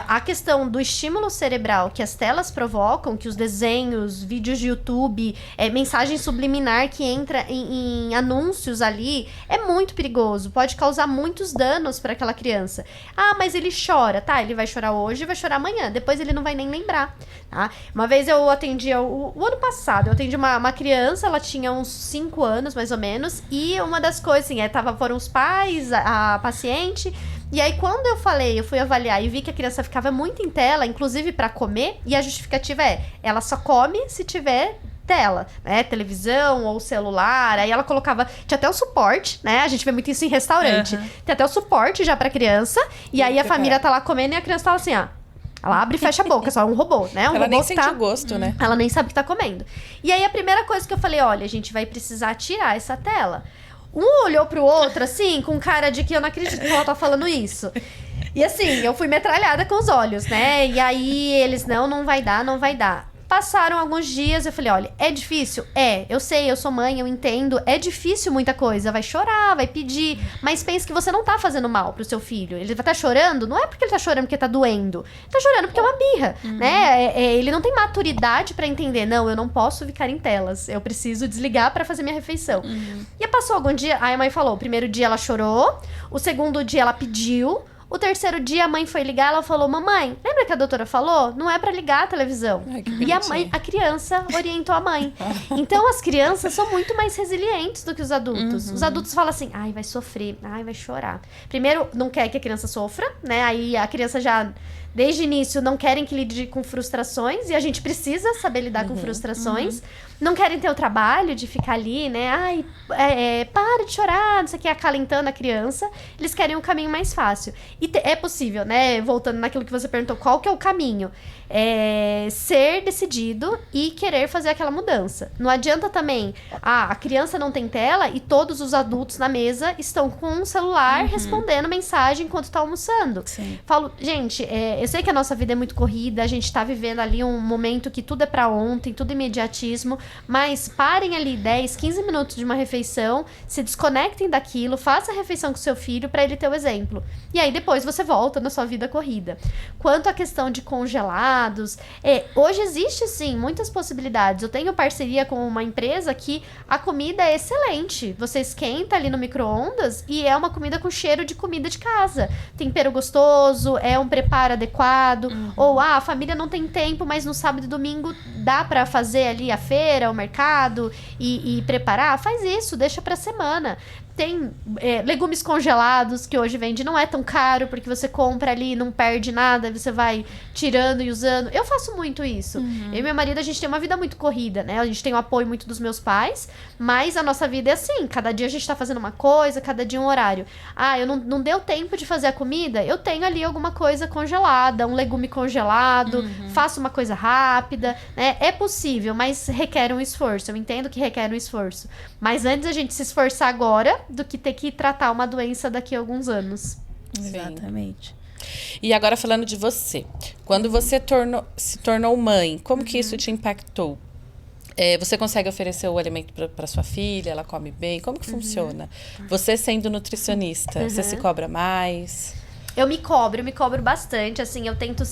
A questão do estímulo cerebral que as telas provocam, que os desenhos, vídeos de YouTube, mensagem subliminar que entra em anúncios ali, é muito perigoso. Pode causar muitos danos para aquela criança. Ah, mas ele chora. Tá, ele vai chorar hoje e vai chorar amanhã. Depois ele não vai nem lembrar. Tá? Uma vez eu atendi, o ano passado, eu atendi uma criança, ela tinha uns 5 anos, mais ou menos, e uma das coisas, assim, foram os pais, a paciente, e aí quando eu fui avaliar e vi que a criança ficava muito em tela, inclusive para comer, e a justificativa ela só come se tiver tela, né, televisão ou celular, aí ela colocava, tinha até o suporte, né, a gente vê muito isso em restaurante, tem até o suporte já pra criança, e aí a família tá lá comendo e a criança tá lá assim, ó, ela abre e fecha a boca, só é um robô, né? Ela nem sente o gosto, né? Ela nem sabe o que tá comendo. E aí a primeira coisa que eu falei, olha, a gente vai precisar tirar essa tela. Um olhou pro outro, assim, com cara de que eu não acredito que ela tá falando isso. E assim, eu fui metralhada com os olhos, né? E aí eles, não vai dar, não vai dar. Passaram alguns dias, eu falei, olha, é difícil? Eu sei, eu sou mãe, eu entendo, é difícil muita coisa, vai chorar, vai pedir, mas pense que você não tá fazendo mal pro seu filho. Ele vai estar chorando, não é porque ele tá chorando porque tá doendo, tá chorando porque é uma birra, né? Ele não tem maturidade pra entender, não, eu não posso ficar em telas, eu preciso desligar pra fazer minha refeição. E passou algum dia, aí a mãe falou, o primeiro dia ela chorou, o segundo dia ela pediu, o terceiro dia a mãe foi ligar, ela falou, mamãe, lembra que a doutora falou? Não é pra ligar a televisão. Ai, e a criança orientou a mãe. Então as crianças são muito mais resilientes do que os adultos. Os adultos falam assim, ai, vai sofrer, ai, vai chorar. Primeiro, não quer que a criança sofra, né? Aí a criança já, desde o início, não querem que lide com frustrações, e a gente precisa saber lidar com frustrações. Não querem ter o trabalho de ficar ali, né? Ai, para de chorar, não sei o que, acalentando a criança. Eles querem um caminho mais fácil. E é possível, né? Voltando naquilo que você perguntou, qual que é o caminho? Ser decidido e querer fazer aquela mudança. Não adianta também, a criança não tem tela e todos os adultos na mesa estão com um celular respondendo mensagem enquanto tá almoçando. Sim. Falo, gente, eu sei que a nossa vida é muito corrida, a gente tá vivendo ali um momento que tudo é pra ontem, tudo imediatismo, mas parem ali 10, 15 minutos de uma refeição, se desconectem daquilo, faça a refeição com seu filho pra ele ter o exemplo. E aí depois você volta na sua vida corrida. Quanto à questão de congelados, hoje existe sim muitas possibilidades. Eu tenho parceria com uma empresa que a comida é excelente. Você esquenta ali no micro-ondas e é uma comida com cheiro de comida de casa. Tempero gostoso, é um preparo adequado. Ou a família não tem tempo, mas no sábado e domingo dá pra fazer ali a feira, o mercado e preparar. Faz isso, deixa pra semana. Tem legumes congelados que hoje vende, não é tão caro, porque você compra ali e não perde nada, você vai tirando e usando. Eu faço muito isso. Eu e meu marido, a gente tem uma vida muito corrida, né? A gente tem o apoio muito dos meus pais, mas a nossa vida é assim, cada dia a gente tá fazendo uma coisa, cada dia um horário. Eu não deu tempo de fazer a comida, eu tenho ali alguma coisa congelada, um legume congelado, faço uma coisa rápida, né? É possível, mas requer um esforço. Eu entendo que requer um esforço. Mas antes a gente se esforçar agora do que ter que tratar uma doença daqui a alguns anos. Exatamente. E agora falando de você. Quando você se tornou mãe, como que isso te impactou? Você consegue oferecer o alimento para sua filha? Ela come bem? Como que funciona? Você sendo nutricionista, você se cobra mais? Eu me cobro bastante, assim, eu tento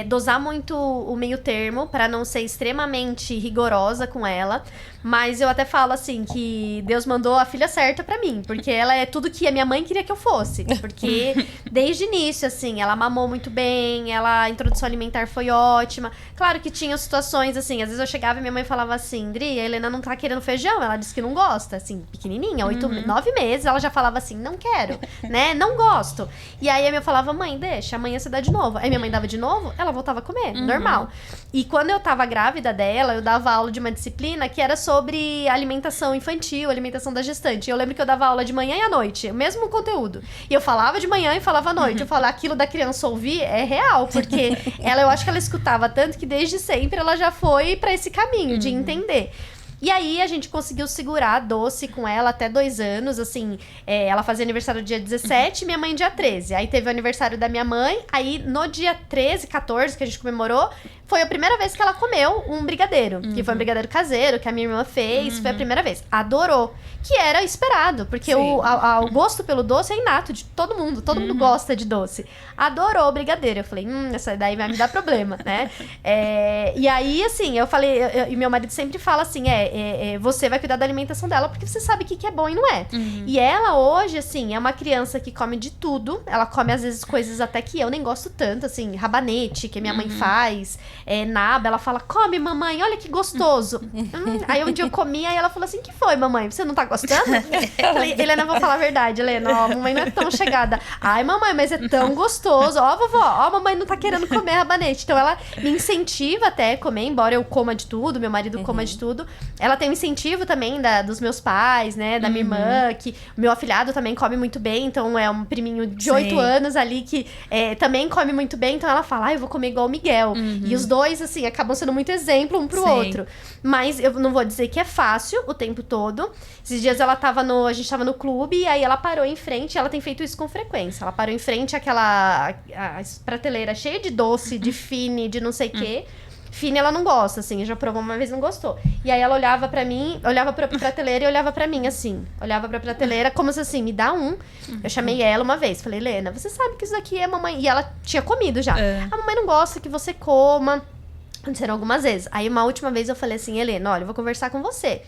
dosar muito o meio termo para não ser extremamente rigorosa com ela, mas eu até falo, assim, que Deus mandou a filha certa pra mim, porque ela é tudo que a minha mãe queria que eu fosse, porque desde o início, assim, ela mamou muito bem, a introdução alimentar foi ótima, claro que tinha situações, assim, às vezes eu chegava e minha mãe falava assim, Dri, a Helena não tá querendo feijão, ela disse que não gosta, assim, pequenininha, 9 meses, ela já falava assim, não quero, né, não gosto, e aí a minha falava, mãe, deixa, amanhã você dá de novo. Aí minha mãe dava de novo, ela voltava a comer, normal. E quando eu tava grávida dela, eu dava aula de uma disciplina que era sobre alimentação infantil, alimentação da gestante. Eu lembro que eu dava aula de manhã e à noite, o mesmo conteúdo. E eu falava de manhã e falava à noite. Eu falava, aquilo da criança ouvir é real, porque eu acho que ela escutava tanto que desde sempre ela já foi pra esse caminho de entender. E aí a gente conseguiu segurar a doce com ela até 2 anos, assim, ela fazia aniversário dia 17 e minha mãe dia 13. Aí teve o aniversário da minha mãe, aí no dia 13, 14 que a gente comemorou, foi a primeira vez que ela comeu um brigadeiro. Que foi um brigadeiro caseiro, que a minha irmã fez. Foi a primeira vez. Adorou. Que era esperado, porque o gosto pelo doce é inato de todo mundo. Todo mundo gosta de doce. Adorou o brigadeiro. Eu falei, essa daí vai me dar problema, né? E aí, assim, eu falei... E meu marido sempre fala assim, você vai cuidar da alimentação dela porque você sabe o que é bom e não é. E ela hoje, assim, é uma criança que come de tudo. Ela come, às vezes, coisas até que eu nem gosto tanto, assim, rabanete, que minha mãe faz, naba. Ela fala, come, mamãe, olha que gostoso. Aí um dia eu comi, aí ela falou assim, que foi, mamãe? Você não tá gostando? Eu falei, Helena, vou falar a verdade, Helena, ó, mamãe não é tão chegada. Ai, mamãe, mas é tão gostoso. Ó, vovó, ó, mamãe não tá querendo comer rabanete. Então ela me incentiva até a comer, embora eu coma de tudo, meu marido coma de tudo. Ela tem um incentivo também dos meus pais, né, da minha irmã, que o meu afilhado também come muito bem, então é um priminho de 8 anos ali que também come muito bem, então ela fala, eu vou comer igual o Miguel. E os dois, assim, acabam sendo muito exemplo um pro outro. Mas eu não vou dizer que é fácil o tempo todo. Esses dias a gente tava no clube e aí ela parou em frente, ela tem feito isso com frequência. Ela parou em frente àquela prateleira cheia de doce, de fine, de não sei o quê. Fine ela não gosta, assim, já provou uma vez e não gostou. E aí ela olhava pra mim, olhava pra prateleira e olhava pra mim, assim. Olhava pra prateleira como se assim, me dá um. Eu chamei ela uma vez, falei, Helena, você sabe que isso daqui é mamãe... E ela tinha comido já. A mamãe não gosta que você coma. Aconteceram algumas vezes. Aí uma última vez eu falei assim, Helena, olha, eu vou conversar com você.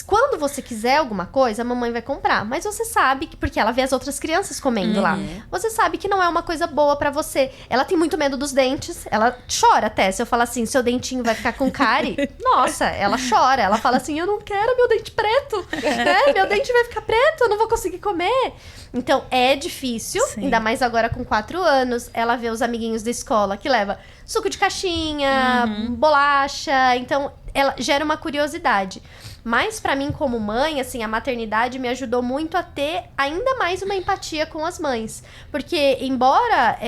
Quando você quiser alguma coisa, a mamãe vai comprar. Mas você sabe que... Porque ela vê as outras crianças comendo lá. Você sabe que não é uma coisa boa pra você. Ela tem muito medo dos dentes. Ela chora até. Se eu falar assim, seu dentinho vai ficar com cárie. Nossa, ela chora. Ela fala assim, eu não quero meu dente preto. Né? Meu dente vai ficar preto, eu não vou conseguir comer. Então, é difícil. Ainda mais agora com 4 anos. Ela vê os amiguinhos da escola que leva suco de caixinha, bolacha. Então, ela gera uma curiosidade. Mas pra mim, como mãe, assim, a maternidade me ajudou muito a ter ainda mais uma empatia com as mães. Porque, embora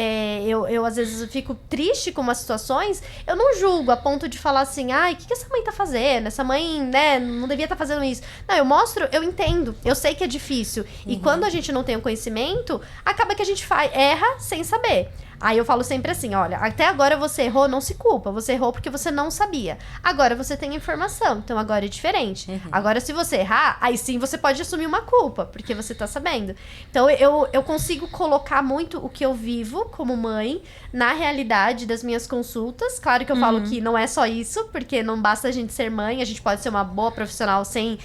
eu às vezes fico triste com umas situações, eu não julgo a ponto de falar assim, ai, o que essa mãe tá fazendo? Essa mãe, né, não devia estar fazendo isso. Não, eu mostro, eu entendo, eu sei que é difícil. E quando a gente não tem o conhecimento, acaba que a gente erra sem saber. Aí eu falo sempre assim, olha, até agora você errou, não se culpa. Você errou porque você não sabia. Agora você tem informação, então agora é diferente. Agora se você errar, aí sim você pode assumir uma culpa, porque você tá sabendo. Então eu consigo colocar muito o que eu vivo como mãe na realidade das minhas consultas. Claro que eu falo que não é só isso, porque não basta a gente ser mãe, a gente pode ser uma boa profissional sem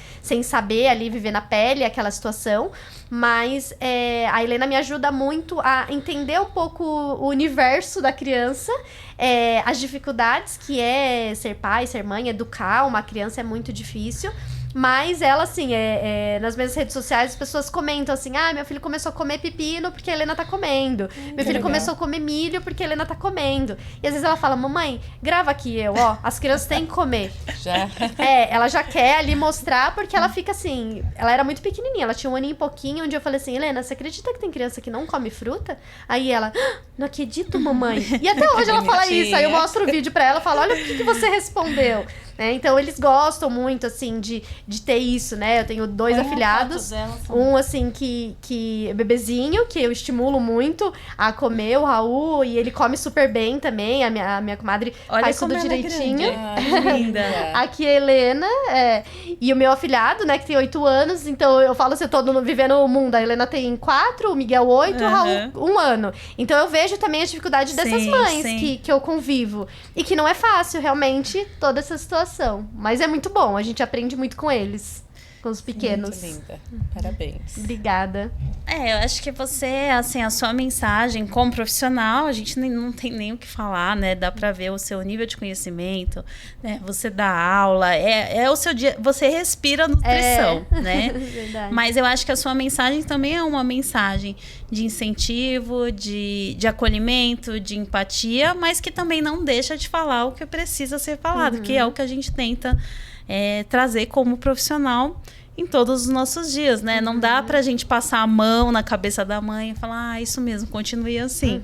saber ali, viver na pele aquela situação. Mas a Helena me ajuda muito a entender um pouco o universo da criança, as dificuldades que é ser pai, ser mãe, educar uma criança é muito difícil. Mas ela, assim, nas minhas redes sociais as pessoas comentam assim, meu filho começou a comer pepino porque a Helena tá comendo. Meu filho começou a comer milho porque a Helena tá comendo. E às vezes ela fala, mamãe, grava aqui as crianças têm que comer. Já. Ela já quer ali mostrar porque ela fica assim, ela era muito pequenininha, ela tinha 1 aninho e pouquinho, onde eu falei assim, Helena, você acredita que tem criança que não come fruta? Aí ela, não acredito, mamãe. E até hoje ela fala isso, aí eu mostro o vídeo pra ela e falo, olha o que você respondeu. Então, eles gostam muito, assim, de ter isso, né? Eu tenho 2 afilhados. Um, assim, que é bebezinho, que eu estimulo muito a comer, o Raul. E ele come super bem também. A minha comadre faz tudo direitinho. Linda. Aqui a Helena. E o meu afilhado, né, que tem 8 anos. Então, eu falo assim, eu tô vivendo o mundo. A Helena tem 4, o Miguel 8, o Raul 1 ano. Então, eu vejo também a dificuldade dessas mães que eu convivo. E que não é fácil, realmente, toda essa situação. Mas é muito bom, a gente aprende muito com eles, com os pequenos. Muito linda, parabéns. Obrigada. Eu acho que você, assim, a sua mensagem como profissional, a gente não tem nem o que falar, né? Dá pra ver o seu nível de conhecimento, né? Você dá aula, é o seu dia, você respira nutrição, né? Verdade. Mas eu acho que a sua mensagem também é uma mensagem de incentivo, de acolhimento, de empatia, mas que também não deixa de falar o que precisa ser falado, que é o que a gente tenta trazer como profissional. em todos os nossos dias, né? Não dá pra gente passar a mão na cabeça da mãe e falar, isso mesmo, continue assim.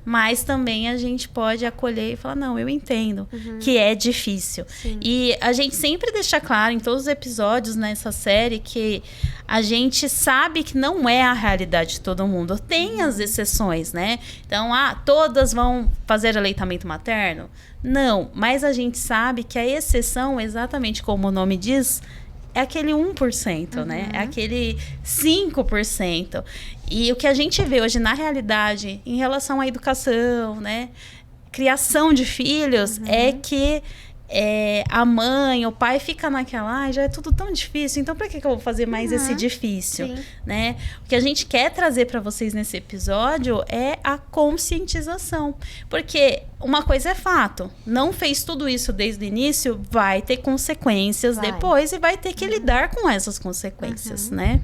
Mas também a gente pode acolher e falar, não, eu entendo que é difícil. Sim. E a gente sempre deixa claro em todos os episódios nessa série que a gente sabe que não é a realidade de todo mundo. Tem as exceções, né? Então, todas vão fazer aleitamento materno? Não, mas a gente sabe que a exceção, exatamente como o nome diz, é aquele 1%, né? É aquele 5%. E o que a gente vê hoje na realidade, em relação à educação, né? Criação de filhos, é que a mãe, o pai fica naquela, já é tudo tão difícil, então pra que eu vou fazer mais esse difícil, né? O que a gente quer trazer pra vocês nesse episódio é a conscientização, porque uma coisa é fato, não fez tudo isso desde o início, vai ter consequências depois e vai ter que lidar com essas consequências, né?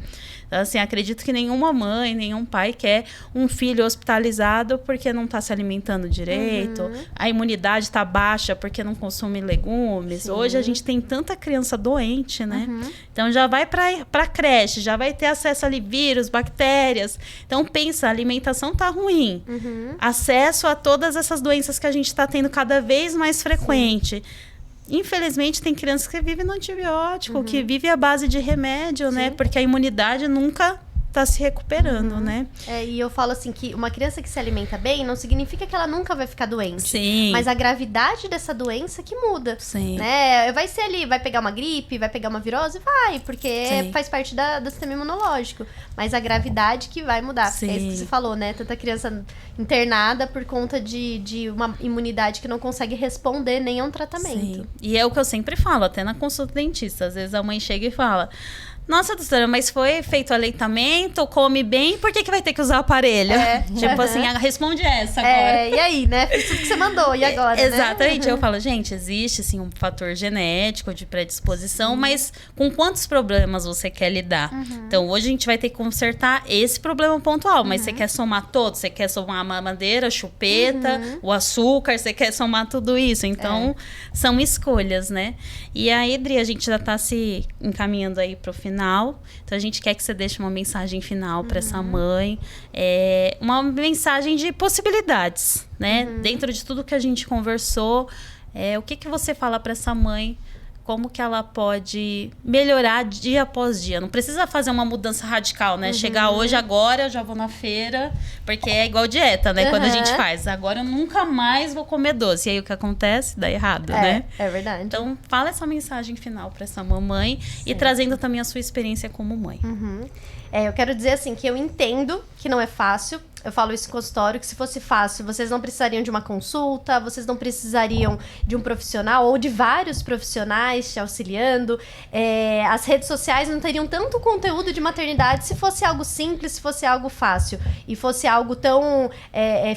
Então, assim, acredito que nenhuma mãe, nenhum pai quer um filho hospitalizado porque não está se alimentando direito, a imunidade está baixa porque não consome legumes. Sim. Hoje a gente tem tanta criança doente, né? Então já vai para creche, já vai ter acesso a vírus, bactérias. Então pensa, a alimentação tá ruim. Acesso a todas essas doenças que a gente está tendo cada vez mais frequente. Sim. Infelizmente, tem crianças que vivem no antibiótico, que vivem à base de remédio, né? Porque a imunidade nunca está se recuperando, né? E eu falo assim, que uma criança que se alimenta bem não significa que ela nunca vai ficar doente. Sim. Mas a gravidade dessa doença que muda. Sim. Né? Vai ser ali, vai pegar uma gripe, vai pegar uma virose? Vai, porque faz parte do sistema imunológico. Mas a gravidade que vai mudar. Sim. É isso que você falou, né? Tanta criança internada por conta de uma imunidade que não consegue responder nem a um tratamento. Sim. E é o que eu sempre falo, até na consulta dentista. Às vezes a mãe chega e fala... Nossa, doutora, mas foi feito aleitamento, come bem, por que vai ter que usar o aparelho? Tipo assim, responde essa agora. E aí, né? Fiz tudo que você mandou, e agora, Exatamente. né? Eu falo, gente, existe, assim, um fator genético de predisposição, mas com quantos problemas você quer lidar? Então, hoje a gente vai ter que consertar esse problema pontual, mas você quer somar todos? Você quer somar a mamadeira, a chupeta, o açúcar, você quer somar tudo isso? Então, são escolhas, né? E aí, Dri, a gente já tá se encaminhando aí pro final. Então a gente quer que você deixe uma mensagem final para essa mãe, uma mensagem de possibilidades, né? Dentro de tudo que a gente conversou, o que você fala para essa mãe? Como que ela pode melhorar dia após dia? Não precisa fazer uma mudança radical, né? Chegar hoje, agora eu já vou na feira, porque é igual dieta, né? Quando a gente faz, agora eu nunca mais vou comer doce. E aí o que acontece? Dá errado, né? É verdade. Então, fala essa mensagem final para essa mamãe e trazendo também a sua experiência como mãe. Eu quero dizer assim, que eu entendo que não é fácil. Eu falo isso em consultório, que se fosse fácil, vocês não precisariam de uma consulta, vocês não precisariam de um profissional ou de vários profissionais te auxiliando. As redes sociais não teriam tanto conteúdo de maternidade se fosse algo simples, se fosse algo fácil e fosse algo tão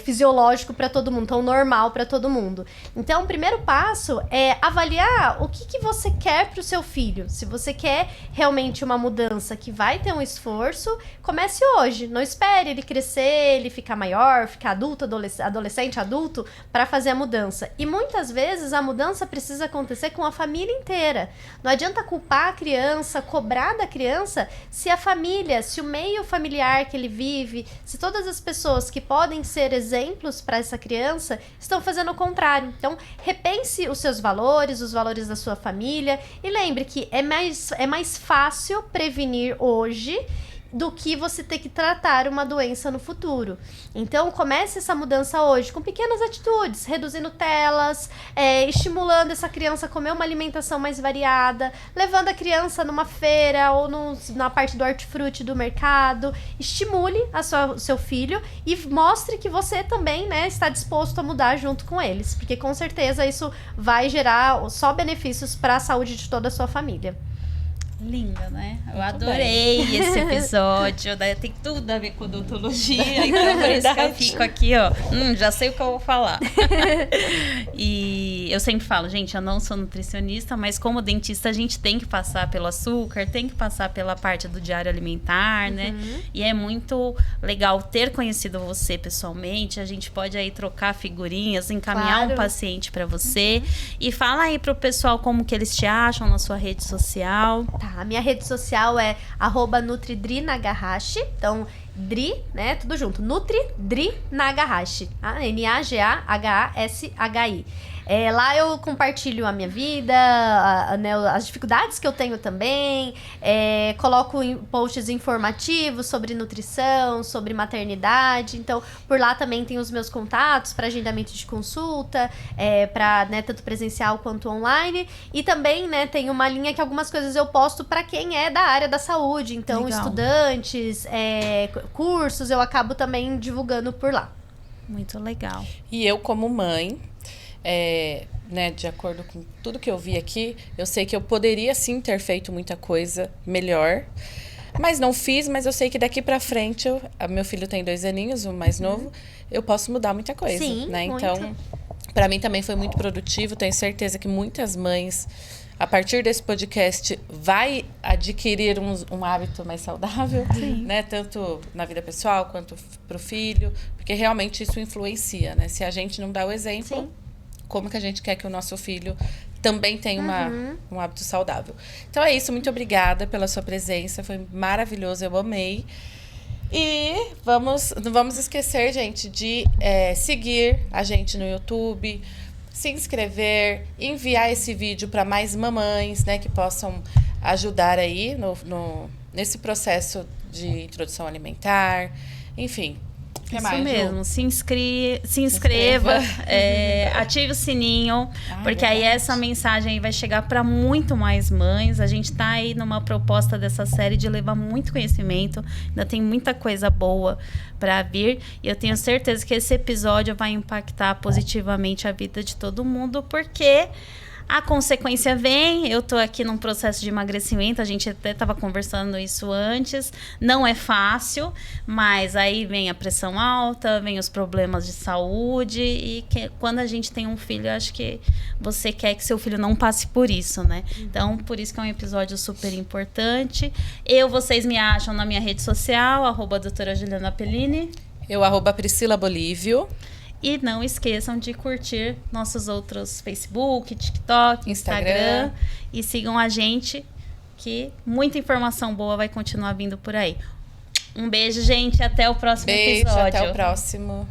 fisiológico para todo mundo, tão normal para todo mundo. Então, o primeiro passo é avaliar o que você quer para o seu filho. Se você quer realmente uma mudança que vai ter um esforço, comece hoje. Não espere ele crescer, ele ficar maior, ficar adulto, adolescente, adulto, para fazer a mudança. E muitas vezes a mudança precisa acontecer com a família inteira. Não adianta culpar a criança, cobrar da criança, se a família, se o meio familiar que ele vive, se todas as pessoas que podem ser exemplos para essa criança estão fazendo o contrário. Então, repense os seus valores, os valores da sua família, e lembre que é mais fácil prevenir hoje do que você ter que tratar uma doença no futuro. Então, comece essa mudança hoje com pequenas atitudes, reduzindo telas, estimulando essa criança a comer uma alimentação mais variada, levando a criança numa feira ou na parte do hortifruti do mercado. Estimule o seu filho e mostre que você também, né, está disposto a mudar junto com eles, porque com certeza isso vai gerar só benefícios para a saúde de toda a sua família. Linda, né? Eu adorei esse episódio. Tem tudo a ver com odontologia. Então, por isso que eu fico aqui, ó. Já sei o que eu vou falar. E eu sempre falo, gente, eu não sou nutricionista, mas como dentista a gente tem que passar pelo açúcar, tem que passar pela parte do diário alimentar, né? E é muito legal ter conhecido você pessoalmente. A gente pode aí trocar figurinhas, encaminhar um paciente para você. E fala aí pro pessoal como que eles te acham na sua rede social. Tá. Tá, a minha rede social é @NutriDriNagahashi. Então, Dri, né? Tudo junto. NutriDriNagahashi. NAGAHASHI. Lá eu compartilho a minha vida, né, as dificuldades que eu tenho também, coloco posts informativos sobre nutrição, sobre maternidade. Então, por lá também tem os meus contatos para agendamento de consulta, para, né, tanto presencial quanto online. E também, né, tem uma linha que algumas coisas eu posto para quem é da área da saúde. Então, Legal. estudantes, cursos, eu acabo também divulgando por lá. Muito legal. E eu, como mãe, né, de acordo com tudo que eu vi aqui, eu sei que eu poderia sim ter feito muita coisa melhor, mas não fiz. Mas eu sei que daqui pra frente, meu filho tem 2 aninhos, o mais novo, eu posso mudar muita coisa. Sim, né? muito. Então, pra mim também foi muito produtivo. Tenho certeza que muitas mães, a partir desse podcast, vai adquirir um hábito mais saudável, né? Tanto na vida pessoal quanto pro filho, porque realmente isso influencia, né? Se a gente não dá o exemplo, Sim. como que a gente quer que o nosso filho também tenha um hábito saudável. Então é isso, muito obrigada pela sua presença, foi maravilhoso, eu amei. E não vamos esquecer, gente, de seguir a gente no YouTube, se inscrever, enviar esse vídeo para mais mamães, né, que possam ajudar aí nesse processo de introdução alimentar, enfim. Isso mais, Ju? mesmo, se inscreva, ative o sininho, porque aí essa mensagem aí vai chegar para muito mais mães. A gente tá aí numa proposta dessa série de levar muito conhecimento, ainda tem muita coisa boa para vir, e eu tenho certeza que esse episódio vai impactar positivamente a vida de todo mundo, porque a consequência vem. Eu tô aqui num processo de emagrecimento, a gente até estava conversando isso antes. Não é fácil, mas aí vem a pressão alta, vem os problemas de saúde, e quando a gente tem um filho, eu acho que você quer que seu filho não passe por isso, né? Então, por isso que é um episódio super importante. Vocês me acham na minha rede social, @doutora Juliana Pellini. Eu, @Priscila Bolívio. E não esqueçam de curtir nossos outros Facebook, TikTok, Instagram. E sigam a gente, que muita informação boa vai continuar vindo por aí. Um beijo, gente. Até o próximo episódio. Até o próximo.